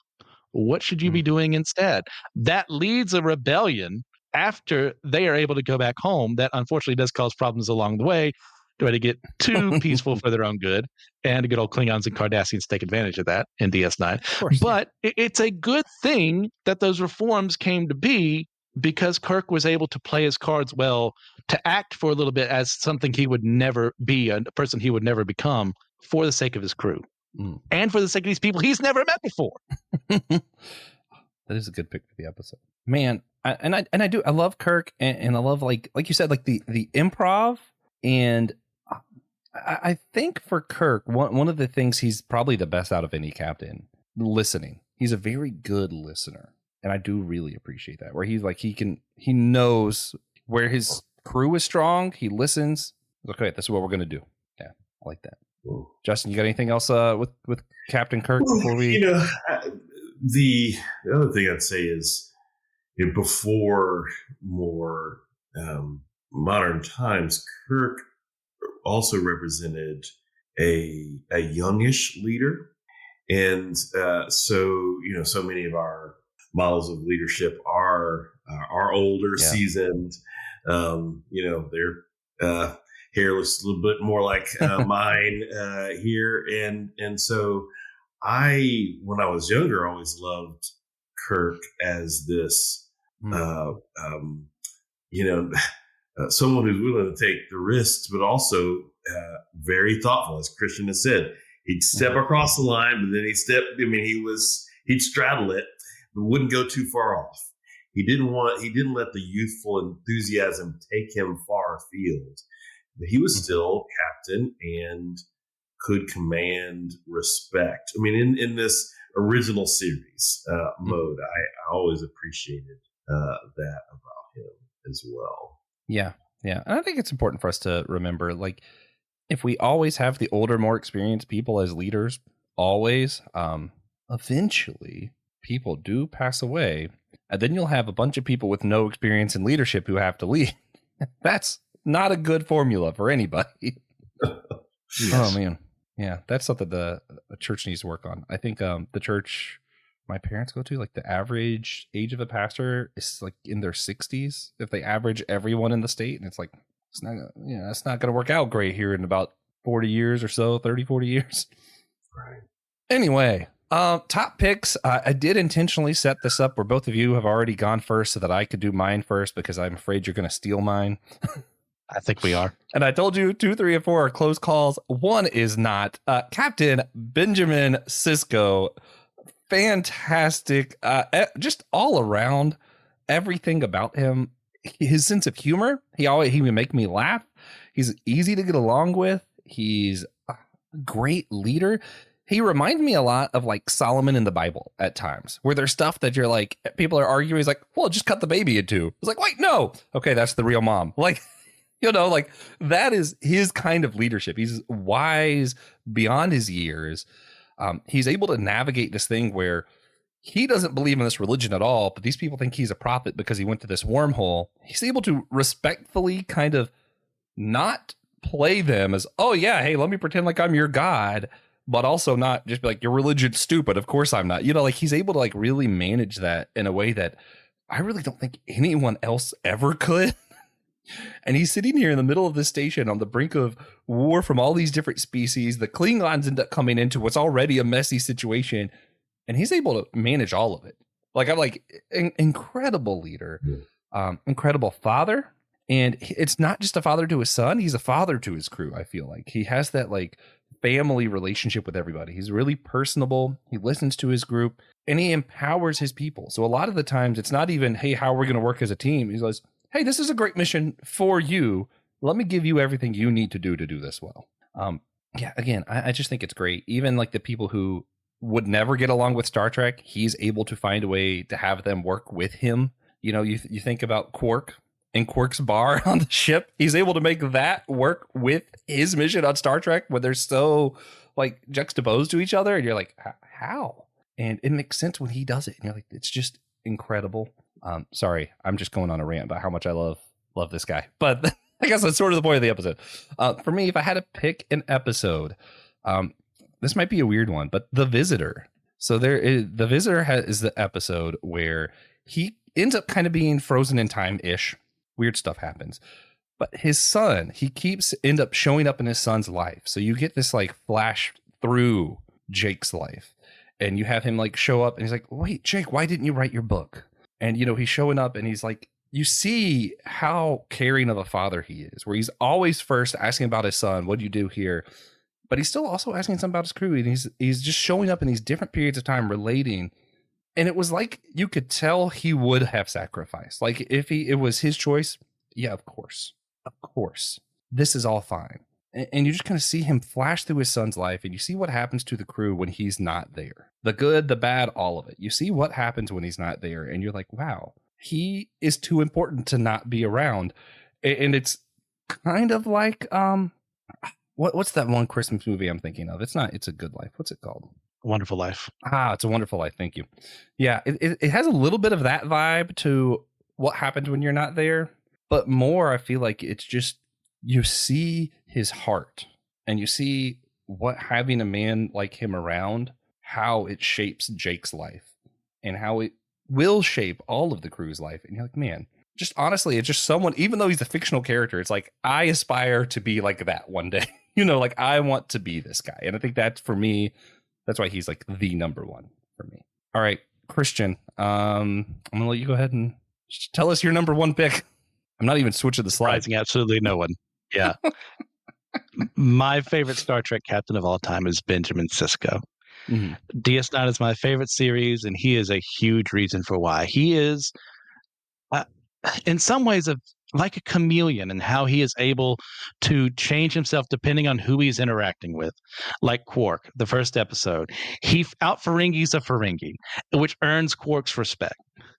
C: What should you be doing instead? That leads a rebellion after they are able to go back home. That unfortunately does cause problems along the way, try to get too peaceful for their own good, and the good old Klingons and Cardassians take advantage of that in DS9. But it's a good thing that those reforms came to be, because Kirk was able to play his cards well, to act for a little bit as something he would never be, a person he would never become, for the sake of his crew and for the sake of these people he's never met before.
B: That is a good pick for the episode, man. I love Kirk, and I love, like you said, like the improv. And I think for Kirk, one of the things he's probably the best out of any captain, listening. He's a very good listener, and I do really appreciate that. Where he's like, he knows where his crew is strong. He listens. Okay, this is what we're gonna do. Yeah, I like that. Justin, you got anything else with Captain Kirk before we?
D: the other thing I'd say is, before more modern times, Kirk also represented a youngish leader. And so many of our models of leadership are older, seasoned. They're hairless, a little bit more like mine here. And so when I was younger, I always loved Kirk as this, someone who's willing to take the risks, but also very thoughtful. As Christian has said, he'd step across the line, but then he'd straddle it, but wouldn't go too far off. He didn't let the youthful enthusiasm take him far afield, but he was still captain and could command respect. I mean, in this original series mode, I always appreciated that about him as well.
B: Yeah. And I think it's important for us to remember, like, if we always have the older, more experienced people as leaders, always, eventually people do pass away. And then you'll have a bunch of people with no experience in leadership who have to lead. That's not a good formula for anybody.
D: Yes.
B: Oh, man. Yeah, that's something the church needs to work on. I think the church my parents go to, like, the average age of a pastor is like in their 60s. If they average everyone in the state, and it's like, it's not, that's not going to work out great here in about 40 years or so, 30, 40 years.
D: Right.
B: Anyway, top picks. I did intentionally set this up where both of you have already gone first so that I could do mine first, because I'm afraid you're going to steal mine.
C: I think we are.
B: And I told you 2, 3, and 4 are close calls. 1 is not. Captain Benjamin Sisko. Fantastic. Just all around, everything about him. His sense of humor. He would make me laugh. He's easy to get along with. He's a great leader. He reminds me a lot of like Solomon in the Bible at times, where there's stuff that you're like, people are arguing. He's like, well, just cut the baby in two. It's like, wait, no. Okay, that's the real mom. Like, like that is his kind of leadership. He's wise beyond his years. He's able to navigate this thing where he doesn't believe in this religion at all, but these people think he's a prophet because he went to this wormhole. He's able to respectfully kind of not play them as, oh yeah, hey, let me pretend like I'm your God, but also not just be like, your religion's stupid. Of course I'm not. Like he's able to like really manage that in a way that I really don't think anyone else ever could. And he's sitting here in the middle of this station on the brink of war from all these different species. The Klingons end up coming into what's already a messy situation, and he's able to manage all of it. Like, I'm like, incredible leader, incredible father. And it's not just a father to his son. He's a father to his crew. I feel like he has that like family relationship with everybody. He's really personable. He listens to his group and he empowers his people. So a lot of the times it's not even, hey, how are we going to work as a team? He's like, hey, this is a great mission for you. Let me give you everything you need to do this well. Again, I just think it's great. Even like the people who would never get along with Star Trek, he's able to find a way to have them work with him. You think about Quark and Quark's bar on the ship. He's able to make that work with his mission on Star Trek when they're so like juxtaposed to each other. And you're like, how? And it makes sense when he does it. And you're like, it's just incredible. Sorry, I'm just going on a rant about how much I love this guy, but I guess that's sort of the point of the episode. For me, if I had to pick an episode, this might be a weird one, but The Visitor. So The Visitor is the episode where he ends up kind of being frozen in time-ish. Weird stuff happens, but his son, end up showing up in his son's life. So you get this like flash through Jake's life, and you have him like show up, and he's like, "Wait, Jake, why didn't you write your book?" And, he's showing up and he's like, you see how caring of a father he is, where he's always first asking about his son. What do you do here? But he's still also asking something about his crew. And he's just showing up in these different periods of time relating. And it was like, you could tell he would have sacrificed. Like if it was his choice. Yeah, of course. This is all fine. And you just kind of see him flash through his son's life, and you see what happens to the crew when he's not there. The good, the bad, all of it. You see what happens when he's not there, and you're like, wow, he is too important to not be around. And it's kind of like, what's that one Christmas movie I'm thinking of? It's not It's a Good Life. What's it called?
C: Wonderful Life.
B: It's A Wonderful Life. Thank you. Yeah, it has a little bit of that vibe to what happens when you're not there, but more, I feel like it's just, you see his heart and you see what having a man like him around, how it shapes Jake's life and how it will shape all of the crew's life. And you're like, man, just honestly, it's just someone, even though he's a fictional character, it's like, I aspire to be like that one day. Like I want to be this guy. And I think that's, for me, that's why he's like the number one for me. All right, Christian, I'm going to let you go ahead and tell us your number one pick. I'm not even switching the slide.
C: Surprising absolutely no one. Yeah. My favorite Star Trek captain of all time is Benjamin Sisko.
B: Mm-hmm.
C: DS9 is my favorite series, and he is a huge reason for why. He is, in some ways, like a chameleon in how he is able to change himself depending on who he's interacting with. Like Quark, the first episode. He out-Ferengis a Ferengi, which earns Quark's respect.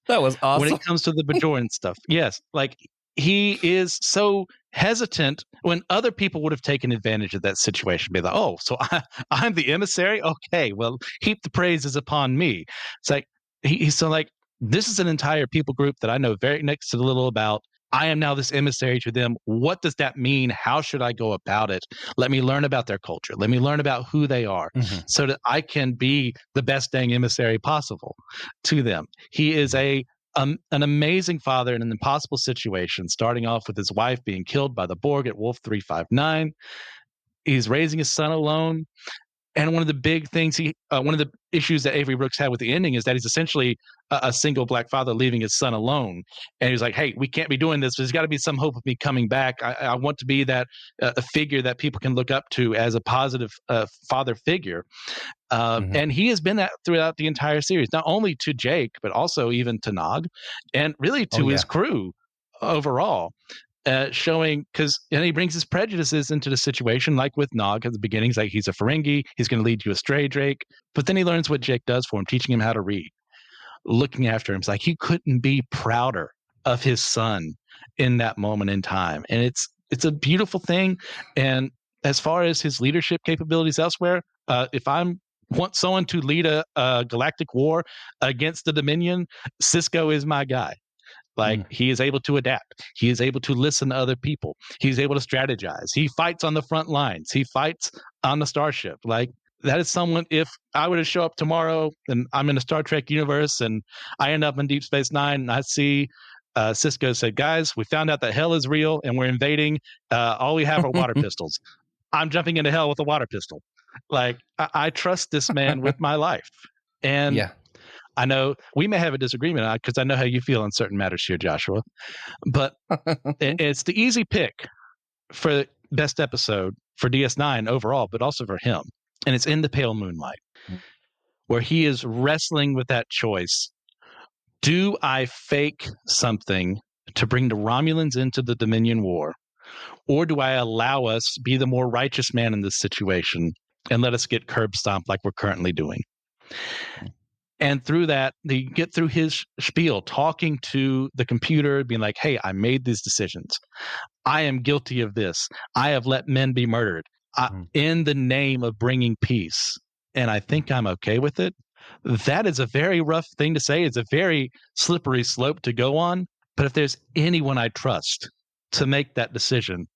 B: That was awesome.
C: When it comes to the Bajoran stuff. Yes, like he is so hesitant when other people would have taken advantage of that situation. Be like, oh, so I'm the emissary? Okay, well, heap the praises upon me. It's like, he's so like, this is an entire people group that I know very next to little about. I am now this emissary to them. What does that mean? How should I go about it? Let me learn about their culture. Let me learn about who they are so that I can be the best dang emissary possible to them. He is an amazing father in an impossible situation, starting off with his wife being killed by the Borg at Wolf 359. He's raising his son alone. And one of the big things one of the issues that Avery Brooks had with the ending is that he's essentially a single black father leaving his son alone. And he's like, hey, we can't be doing this. There's got to be some hope of me coming back. I want to be that a figure that people can look up to as a positive father figure. And he has been that throughout the entire series, not only to Jake, but also even to Nog and really to his crew overall. Showing, and he brings his prejudices into the situation, like with Nog at the beginning. He's like, he's a Ferengi, he's going to lead you astray, Drake. But then he learns what Jake does for him, teaching him how to read, looking after him. It's like he couldn't be prouder of his son in that moment in time. And it's a beautiful thing. And as far as his leadership capabilities elsewhere, if I want someone to lead a galactic war against the Dominion, Sisko is my guy. Like, he is able to adapt. He is able to listen to other people. He's able to strategize. He fights on the front lines. He fights on the starship. Like, that is someone, if I were to show up tomorrow and I'm in a Star Trek universe and I end up in Deep Space Nine and I see Sisko said, guys, we found out that hell is real and we're invading. All we have are water pistols. I'm jumping into hell with a water pistol. Like, I trust this man with my life. And I know we may have a disagreement because I know how you feel on certain matters here, Joshua, but it's the easy pick for best episode for DS9 overall, but also for him. And it's In the Pale Moonlight, where he is wrestling with that choice. Do I fake something to bring the Romulans into the Dominion War, or do I allow us be the more righteous man in this situation and let us get curb stomped like we're currently doing? And through that, they get through his spiel, talking to the computer, being like, hey, I made these decisions. I am guilty of this. I have let men be murdered in the name of bringing peace. And I think I'm okay with it. That is a very rough thing to say. It's a very slippery slope to go on. But if there's anyone I trust to make that decision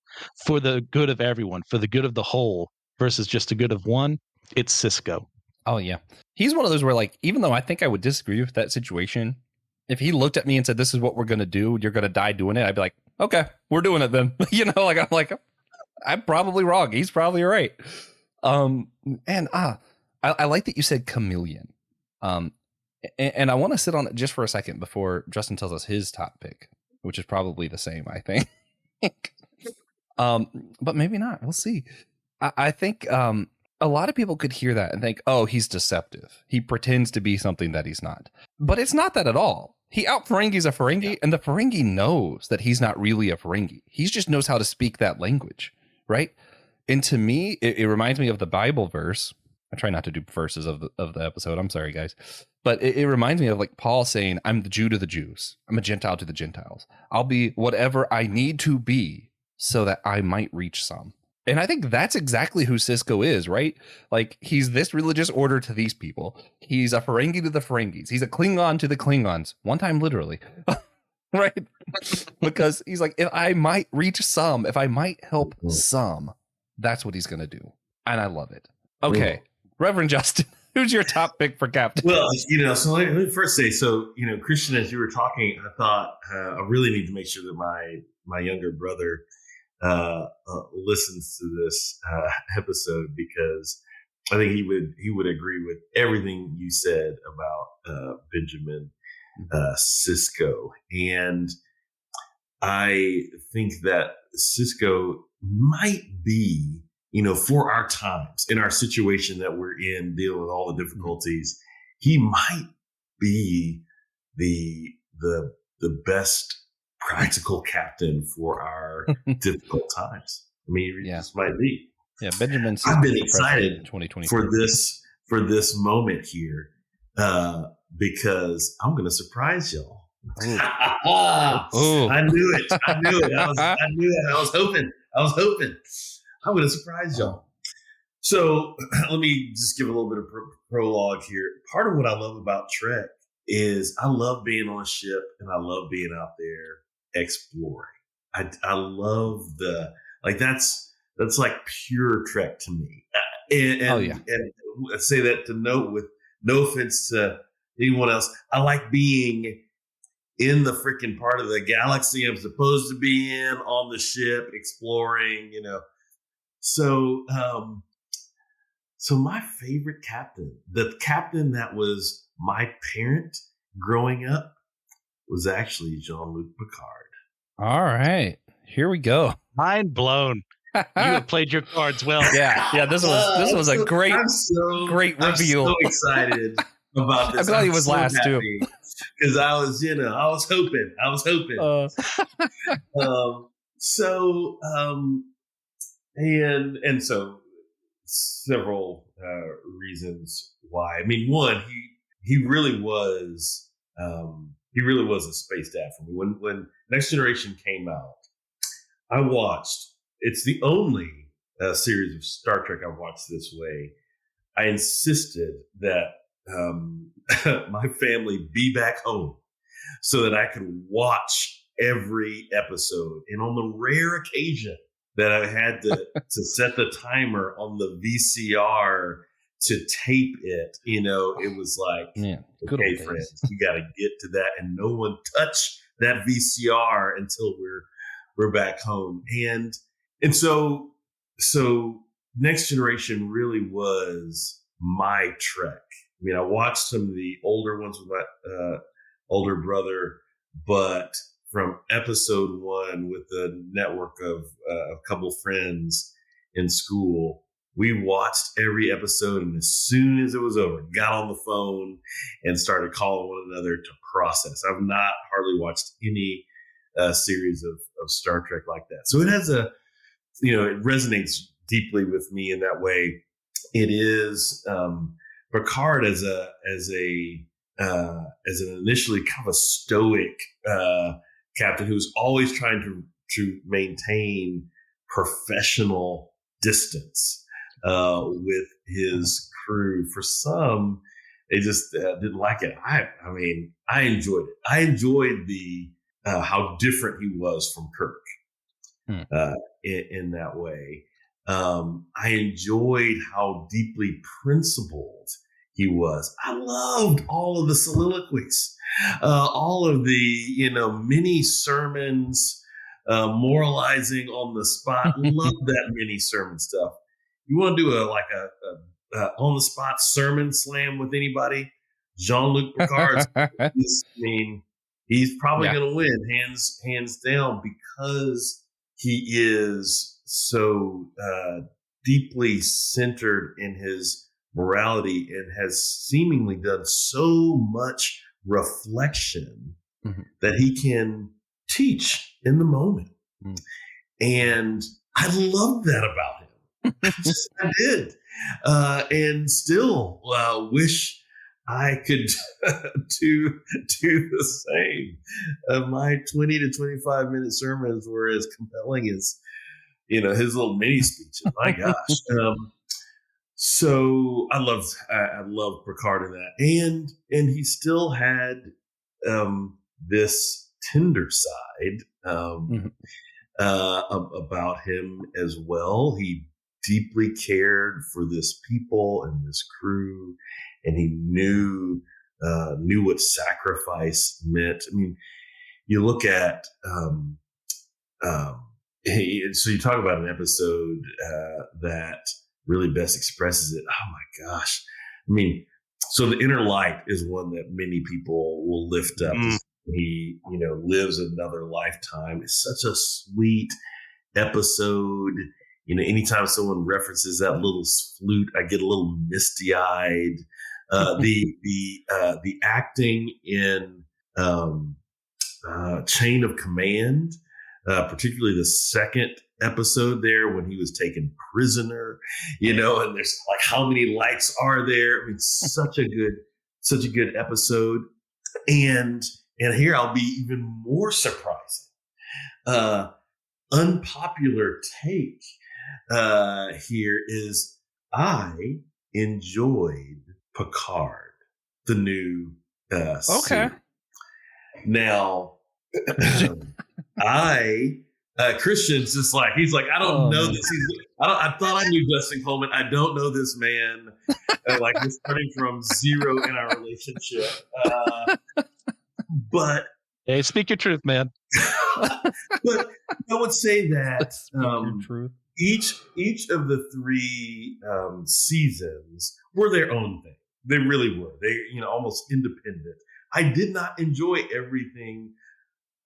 C: for the good of everyone, for the good of the whole versus just the good of one, it's Sisko.
B: Oh, yeah. He's one of those where, like, even though I think I would disagree with that situation, if he looked at me and said, this is what we're going to do, you're going to die doing it, I'd be like, okay, we're doing it then. I'm probably wrong. He's probably right. I like that you said chameleon. And I want to sit on it just for a second before Justin tells us his top pick, which is probably the same, I think. But maybe not. We'll see. I think a lot of people could hear that and think, oh, he's deceptive. He pretends to be something that he's not. But it's not that at all. He out-Ferengis a Ferengi, and the Ferengi knows that he's not really a Ferengi. He just knows how to speak that language, right? And to me, it reminds me of the Bible verse. I try not to do verses of the episode. I'm sorry, guys. But it reminds me of like Paul saying, I'm the Jew to the Jews. I'm a Gentile to the Gentiles. I'll be whatever I need to be so that I might reach some. And I think that's exactly who Cisco is, right? Like, he's this religious order to these people. He's a Ferengi to the Ferengis. He's a Klingon to the Klingons. One time, literally. Right? Because he's like, if I might reach some, if I might help some, that's what he's going to do. And I love it. Okay. Reverend Justin, who's your top pick for captain?
D: Well, so let me first say, Christian, as you were talking, I thought I really need to make sure that my younger brother listens to this episode, because I think he would agree with everything you said about Benjamin Sisko. And I think that Sisko might be, for our times, in our situation that we're in, dealing with all the difficulties, he might be the best practical captain for our difficult times. I mean, he just might be.
B: Yeah, Benjamin.
D: I've been excited for this moment here because I'm going to surprise y'all. I knew it. I knew it. I was hoping. I'm going to surprise y'all. So let me just give a little bit of prologue here. Part of what I love about Trek is I love being on a ship and I love being out there exploring. I love that's like pure Trek to me. And I say that to note, with no offense to anyone else, I like being in the freaking part of the galaxy I'm supposed to be in, on the ship, exploring, So my favorite captain, the captain that was my parent growing up, was actually Jean-Luc Picard.
B: All right, here we go.
C: Mind blown. You have played your cards well.
B: Yeah. This was a great reveal.
D: I'm so excited about this.
B: I'm glad he was last too,
D: because I was hoping. And so several reasons why. I mean, one, he really was a space dad for me. When Next Generation came out, I watched. It's the only series of Star Trek I've watched this way. I insisted that my family be back home so that I could watch every episode. And on the rare occasion that I had to set the timer on the VCR to tape it, it was like, okay, friends, we got to get to that, and no one touch that VCR until we're back home. And so Next Generation really was my Trek. I mean, I watched some of the older ones with my older brother, but from episode 1 with the network of a couple friends in school, we watched every episode, and as soon as it was over, got on the phone and started calling one another to process. I've not hardly watched any series of Star Trek like that. So it has it resonates deeply with me in that way. It is Picard as an initially kind of a stoic captain who's always trying to maintain professional distance with his crew. For some, they just didn't like it. I mean, I enjoyed it. I enjoyed the how different he was from Kirk in that way. I enjoyed how deeply principled he was. I loved all of the soliloquies, all of the mini sermons, moralizing on the spot. Love that mini sermon stuff. You want to do a on the spot sermon slam with anybody? Jean-Luc Picard. He's probably going to win hands down, because he is so deeply centered in his morality and has seemingly done so much reflection that he can teach in the moment. And I love that about him. I did. And still wish I could do the same. My 20 to 25 minute sermons were as compelling as his little mini speeches. My gosh. So I love Picard in that, and he still had this tender side about him as well. He deeply cared for this people and this crew, and he knew what sacrifice meant. I mean, you look at so you talk about an episode that really best expresses it. Oh my gosh. I mean, so the inner light is one that many people will lift up. He, lives another lifetime. It's such a sweet episode. Anytime someone references that little flute, I get a little misty eyed. The acting in Chain of Command, particularly the second episode there when he was taken prisoner, and there's like, how many lights are there? I mean, such a good episode. And here I'll be even more surprising. Unpopular take here is I enjoyed Picard, the new series. Now, Christian's just like, he's like, I don't know this. I thought I knew Justin Coleman. I don't know this man. Like, we're starting from zero in our relationship. But
C: hey, speak your truth, man.
D: But I would say that
B: truth.
D: Each of the three seasons were their own thing. They really were. They, almost independent. I did not enjoy everything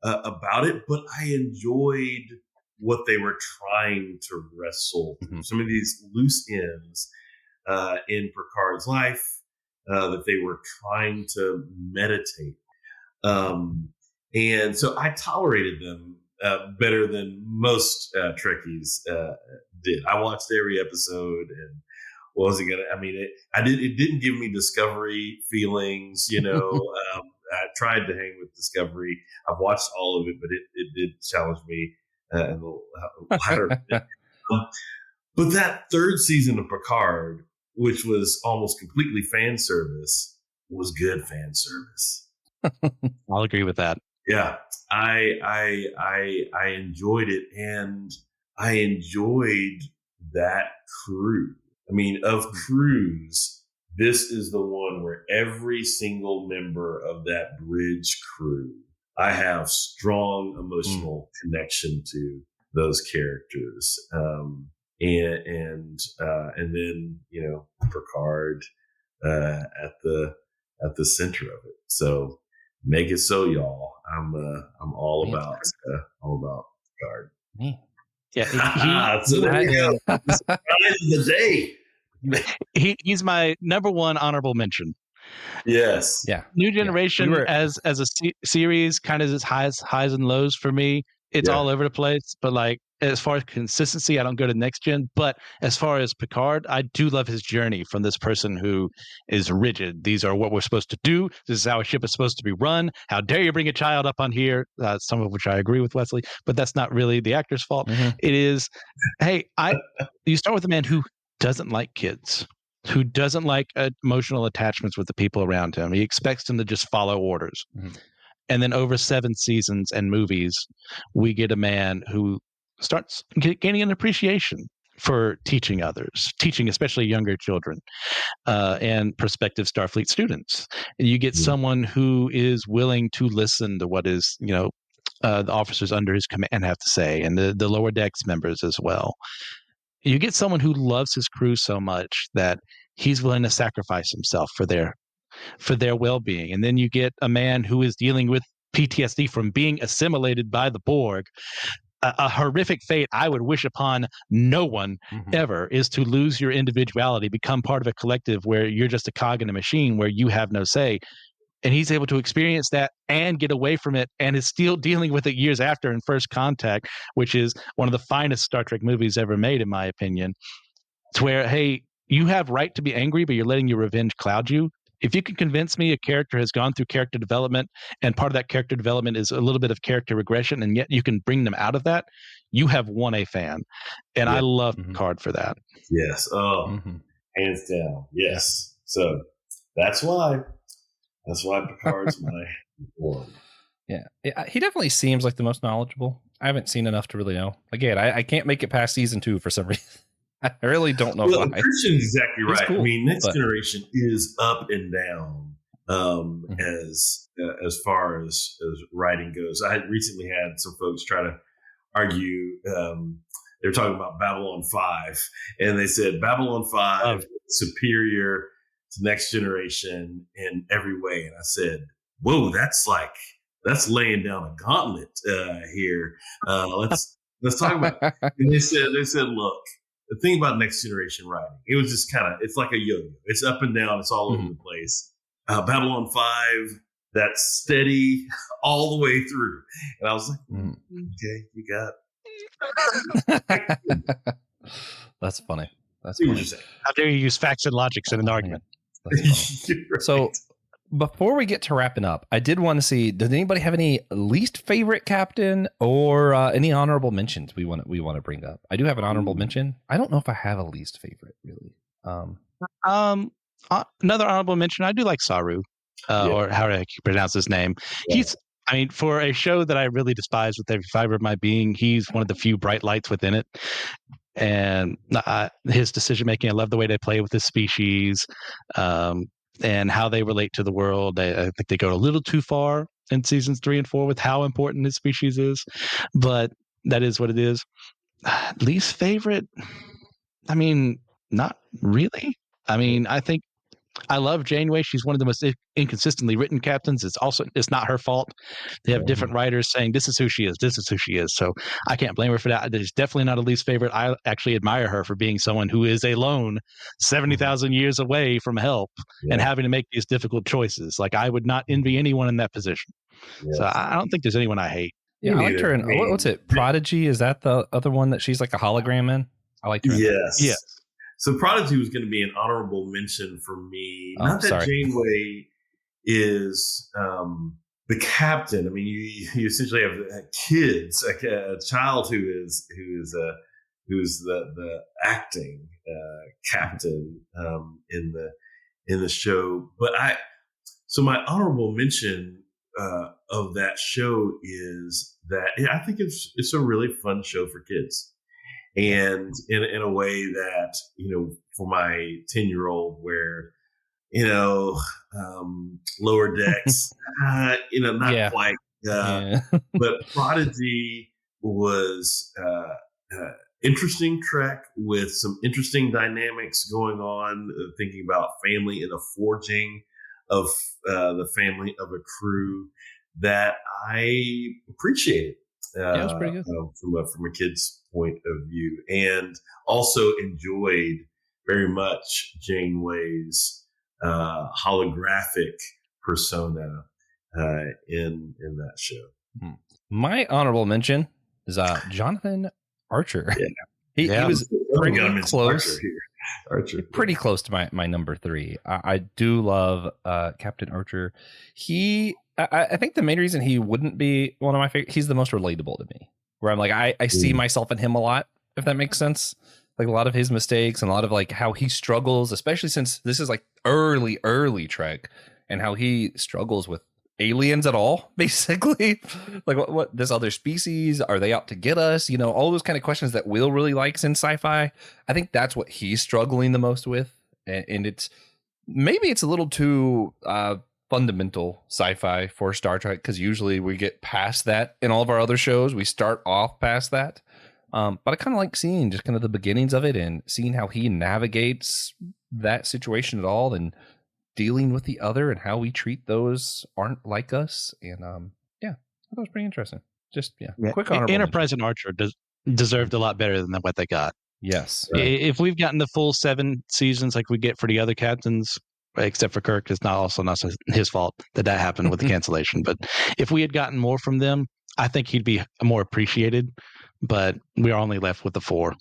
D: about it, but I enjoyed what they were trying to wrestle through. Some of these loose ends in Picard's life that they were trying to meditate. And so I tolerated them better than most Trekkies did. I watched every episode, and what was it gonna? I mean, it didn't give me Discovery feelings, I tried to hang with Discovery. I've watched all of it, but it did challenge me in the latter bit. But that third season of Picard, which was almost completely fan service, was good fan service.
C: I'll agree with that.
D: Yeah, I enjoyed it, and I enjoyed that crew. I mean, of crews, this is the one where every single member of that bridge crew, I have strong emotional connection to those characters, and then Picard at the center of it. So make it so, y'all. I'm all about Picard.
C: Yeah,
D: so there you go. The day.
C: He's my number one honorable mention.
D: Yes.
B: Yeah.
C: New Generation as a series kind of as highs and lows for me. It's all over the place, but like as far as consistency, I don't go to next gen. But as far as Picard, I do love his journey from this person who is rigid. These are what we're supposed to do. This is how a ship is supposed to be run. How dare you bring a child up on here? Some of which I agree with Wesley, but that's not really the actor's fault. It is, hey, you start with a man who doesn't like kids, who doesn't like emotional attachments with the people around him. He expects them to just follow orders. And then over 7 seasons and movies, we get a man who starts gaining an appreciation for teaching others, teaching especially younger children and prospective Starfleet students. And you get someone who is willing to listen to what is, the officers under his command have to say, and the lower decks members as well. You get someone who loves his crew so much that he's willing to sacrifice himself for their well-being. And then you get a man who is dealing with PTSD from being assimilated by the Borg. A horrific fate I would wish upon no one ever is to lose your individuality, become part of a collective where you're just a cog in a machine where you have no say. And he's able to experience that and get away from it, and is still dealing with it years after in First Contact, which is one of the finest Star Trek movies ever made, in my opinion. It's where, hey, you have right to be angry, but you're letting your revenge cloud you. if you can convince me a character has gone through character development and part of that character development is a little bit of character regression, and yet you can bring them out of that, you have won a fan. And I
D: Yeah.
C: love
B: Mhm.
C: Picard for that.
D: Yes. Oh,
B: Mhm.
D: hands down. Yes. So that's why Picard's my one.
B: Yeah, he definitely seems like the most knowledgeable. I haven't seen enough to really know. Again, I can't make it past season 2 for some reason. I really don't know
D: Well,
B: why.
D: Christian's exactly
B: He's
D: right.
B: cool,
D: I mean, Next
B: but-
D: Generation is up and down
B: Mhm.
D: as far as writing goes. I had recently had some folks try to argue. They're talking about Babylon 5, and they said Babylon 5 is superior to Next Generation in every way. And I said, "Whoa, that's laying down a gauntlet here. Let's talk about." And they said, "Look, the thing about Next Generation writing, it was just it's like a yo-yo. It's up and down. It's all over the place. Babylon 5, that's steady all the way through." And I was like, "Okay, you got."
B: That's funny. That's
D: See what
B: funny.
D: you're saying.
C: How dare you use facts and logics in an argument?
B: That's funny.
D: You're
B: So
D: right.
B: before we get to wrapping up, I did want to see, does anybody have any least favorite captain or any honorable mentions we want to bring up? I do have an honorable mention. I don't know if I have a least favorite really.
C: Another honorable mention. I do like Saru, or how do I pronounce his name?
D: Yeah.
C: I mean, for a show that I really despise with every fiber of my being, he's one of the few bright lights within it. And his decision making, I love the way they play with his species, and how they relate to the world. I think they go a little too far in seasons 3 and 4 with how important his species is, but that is what it is. Least favorite? I mean, not really. I mean, I think I love Janeway. She's one of the most inconsistently written captains. It's not her fault. They have different writers saying this is who she is, this is who she is. So I can't blame her for that. It's definitely not a least favorite. I actually admire her for being someone who is alone 70,000 years away from help and having to make these difficult choices. Like, I would not envy anyone in that position. So I don't think there's anyone I hate.
B: Yeah, I liked her in, what's it? Prodigy? Is that the other one that she's like a hologram in? I liked her in that.
D: Yes. So Prodigy was going to be an honorable mention for me.
B: Oh,
D: Not that
B: sorry.
D: Janeway is the captain. I mean, you essentially have kids, like a child who's the acting captain in the show. But so my honorable mention of that show is that I think it's a really fun show for kids. And in a way that, for my 10-year-old, where, Lower Decks, not quite. But Prodigy was interesting trek with some interesting dynamics going on, thinking about family and the forging of the family of a crew that I appreciated.
B: It was pretty good.
D: From a kid's point of view, and also enjoyed very much Janeway's holographic persona in that show.
B: My honorable mention is Jonathan Archer. He was pretty close.
D: Archer.
B: Pretty close to my number 3. I do love Captain Archer. I think the main reason he wouldn't be one of my favorite, he's the most relatable to me. Where I'm like, I see myself in him a lot, if that makes sense. Like a lot of his mistakes and a lot of like how he struggles, especially since this is like early Trek, and how he struggles with aliens at all, basically. Like what this other species, are they out to get us? All those kind of questions that Will really likes in sci-fi. I think that's what he's struggling the most with. And it's a little too fundamental sci-fi for Star Trek, because usually we get past that in all of our other shows. We start off past that. But I kind of like seeing just kind of the beginnings of it and seeing how he navigates that situation at all, and dealing with the other and how we treat those aren't like us. And I thought it was pretty interesting. Just quick honorable
C: Enterprise and Archer deserved a lot better than what they got.
B: Yes.
C: Right. If we've gotten the full 7 seasons like we get for the other captains, except for Kirk, it's not his fault that happened with the cancellation. But if we had gotten more from them, I think he'd be more appreciated. But we are only left with the 4.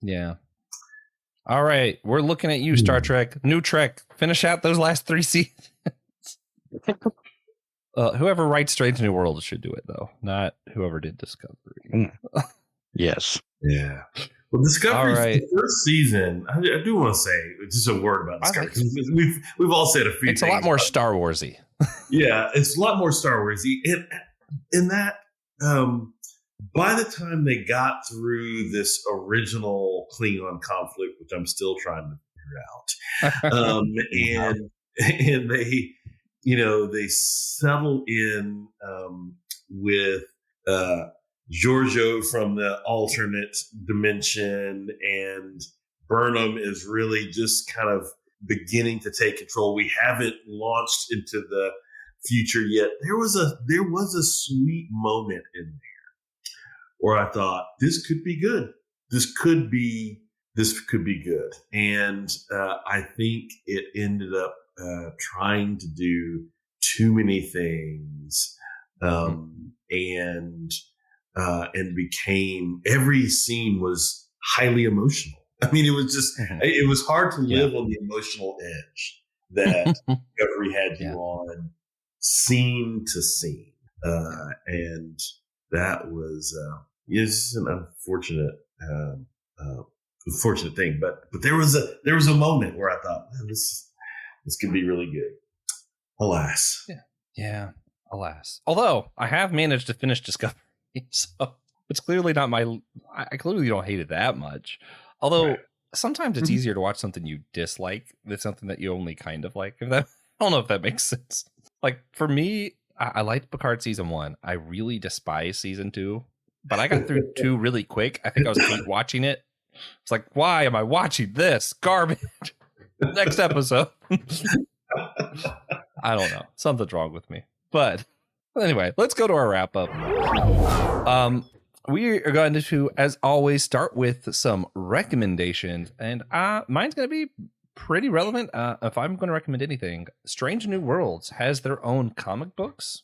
B: Yeah. All right, we're looking at you, Star Trek. New Trek. Finish out those last 3 seasons. Whoever writes Strange New Worlds should do it, though, not whoever did Discovery.
C: Yes.
D: Yeah. Well, Discovery,
B: right.
D: the first season, I do want to say just a word about Discovery. We've all said a few
B: It's
D: things.
B: a lot more Star Warsy.
D: Yeah, it's a lot more Star Warsy. In that, by the time they got through this original Klingon conflict, which I'm still trying to figure out, and they, they settle in with Giorgio from the alternate dimension, and Burnham is really just kind of beginning to take control. We haven't launched into the future yet. There was a sweet moment in there where I thought this could be good. This could be good, and I think it ended up trying to do too many things, and became, every scene was highly emotional. I mean, it was just, it was hard to live on the emotional edge that Discovery had you on scene to scene. And that was, it's an unfortunate thing, but there was a moment where I thought, man, this could be really good. Alas.
B: Yeah. Alas. Although I have managed to finish Discovery, so it's clearly not I clearly don't hate it that much. Although sometimes it's easier to watch something you dislike than something that you only kind of like. I don't know if that makes sense. Like for me, I liked Picard season 1. I really despise season 2, but I got through 2 really quick. I think I was keep watching it. It's like, why am I watching this garbage? Next episode. I don't know. Something's wrong with me. But anyway, let's go to our wrap up. We are going to, as always, start with some recommendations, and mine's going to be pretty relevant. If I'm going to recommend anything, Strange New Worlds has their own comic books.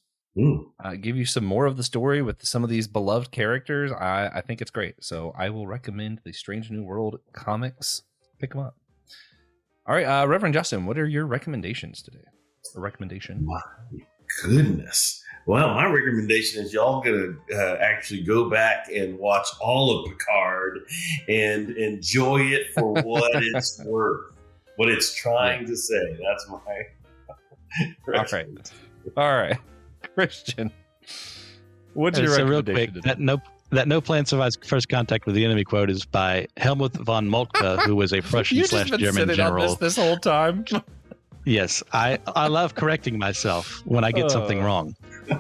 B: Give you some more of the story with some of these beloved characters. I think it's great, so I will recommend the Strange New World comics. Pick them up. All right, Reverend Justin, what are your recommendations today? A recommendation?
D: My goodness. Well, my recommendation is y'all gonna actually go back and watch all of Picard and enjoy it for what it's worth, what it's trying to say. That's my
B: All right. Christian, what's your recommendation?
C: Real quick, that no plan survives first contact with the enemy quote is by Helmut von Moltke, who was a Prussian/German general.
B: This whole time.
C: Yes, I love correcting myself when I get something wrong.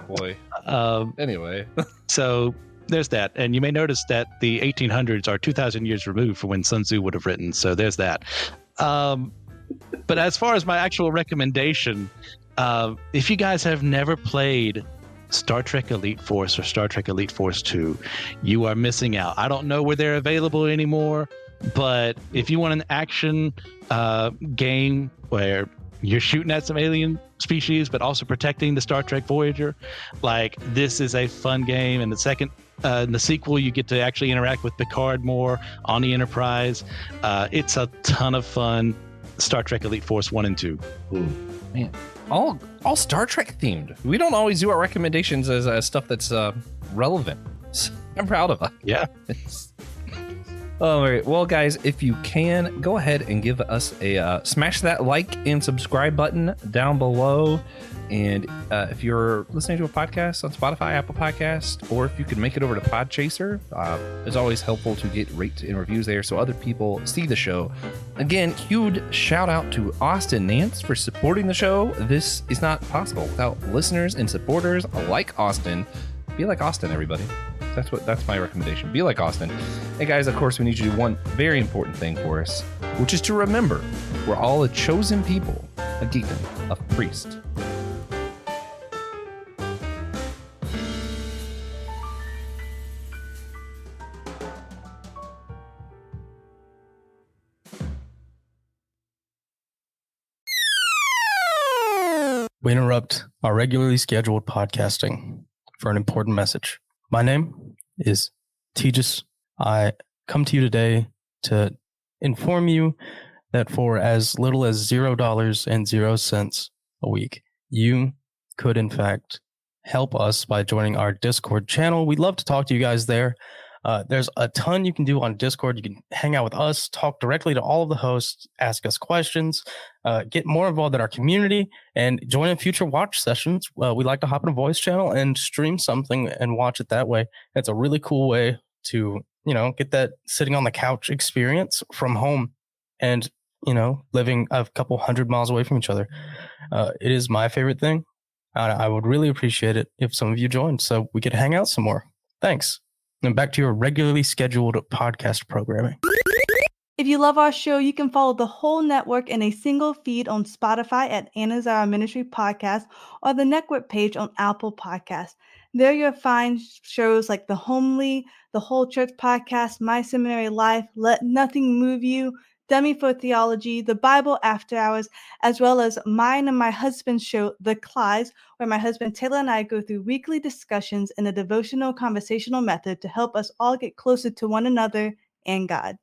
B: Boy. Anyway,
C: so there's that, and you may notice that the 1800s are 2,000 years removed from when Sun Tzu would have written. So there's that. But as far as my actual recommendation, if you guys have never played Star Trek Elite Force or Star Trek Elite Force 2, you are missing out. I don't know where they're available anymore, but if you want an action game where you're shooting at some alien species, but also protecting the Star Trek Voyager, like, this is a fun game. And in the sequel, you get to actually interact with Picard more on the Enterprise. It's a ton of fun. Star Trek Elite Force 1 and 2.
B: Man, all Star Trek themed. We don't always do our recommendations as stuff that's relevant. I'm proud of us.
C: Yeah.
B: All right. Well, guys, if you can, go ahead and give us a smash that like and subscribe button down below. And if you're listening to a podcast on Spotify, Apple Podcast, or if you can make it over to Podchaser, it's always helpful to get rates and reviews there so other people see the show. Again, huge shout out to Austin Nance for supporting the show. This is not possible without listeners and supporters like Austin. Be like Austin, everybody. That's my recommendation. Be like Austin. Hey guys, of course, we need you to do one very important thing for us, which is to remember we're all a chosen people, a geekdom, a priest.
E: We interrupt our regularly scheduled podcasting for an important message. My name is Tejas. I come to you today to inform you that for as little as $0.00 a week, you could in fact help us by joining our Discord channel. We'd love to talk to you guys there. There's a ton you can do on Discord. You can hang out with us, talk directly to all of the hosts, ask us questions, get more involved in our community, and join in future watch sessions. We like to hop in a voice channel and stream something and watch it that way. It's a really cool way to, get that sitting on the couch experience from home and, living a couple 100 miles away from each other. It is my favorite thing. I would really appreciate it if some of you joined so we could hang out some more. Thanks. And back to your regularly scheduled podcast programming.
F: If you love our show, you can follow the whole network in a single feed on Spotify at Anazara Ministry Podcast or the network page on Apple Podcasts. There you'll find shows like The Homely, The Whole Church Podcast, My Seminary Life, Let Nothing Move You, Dummy for Theology, The Bible After Hours, as well as mine and my husband's show, The Clydes, where my husband Taylor and I go through weekly discussions in a devotional conversational method to help us all get closer to one another and God.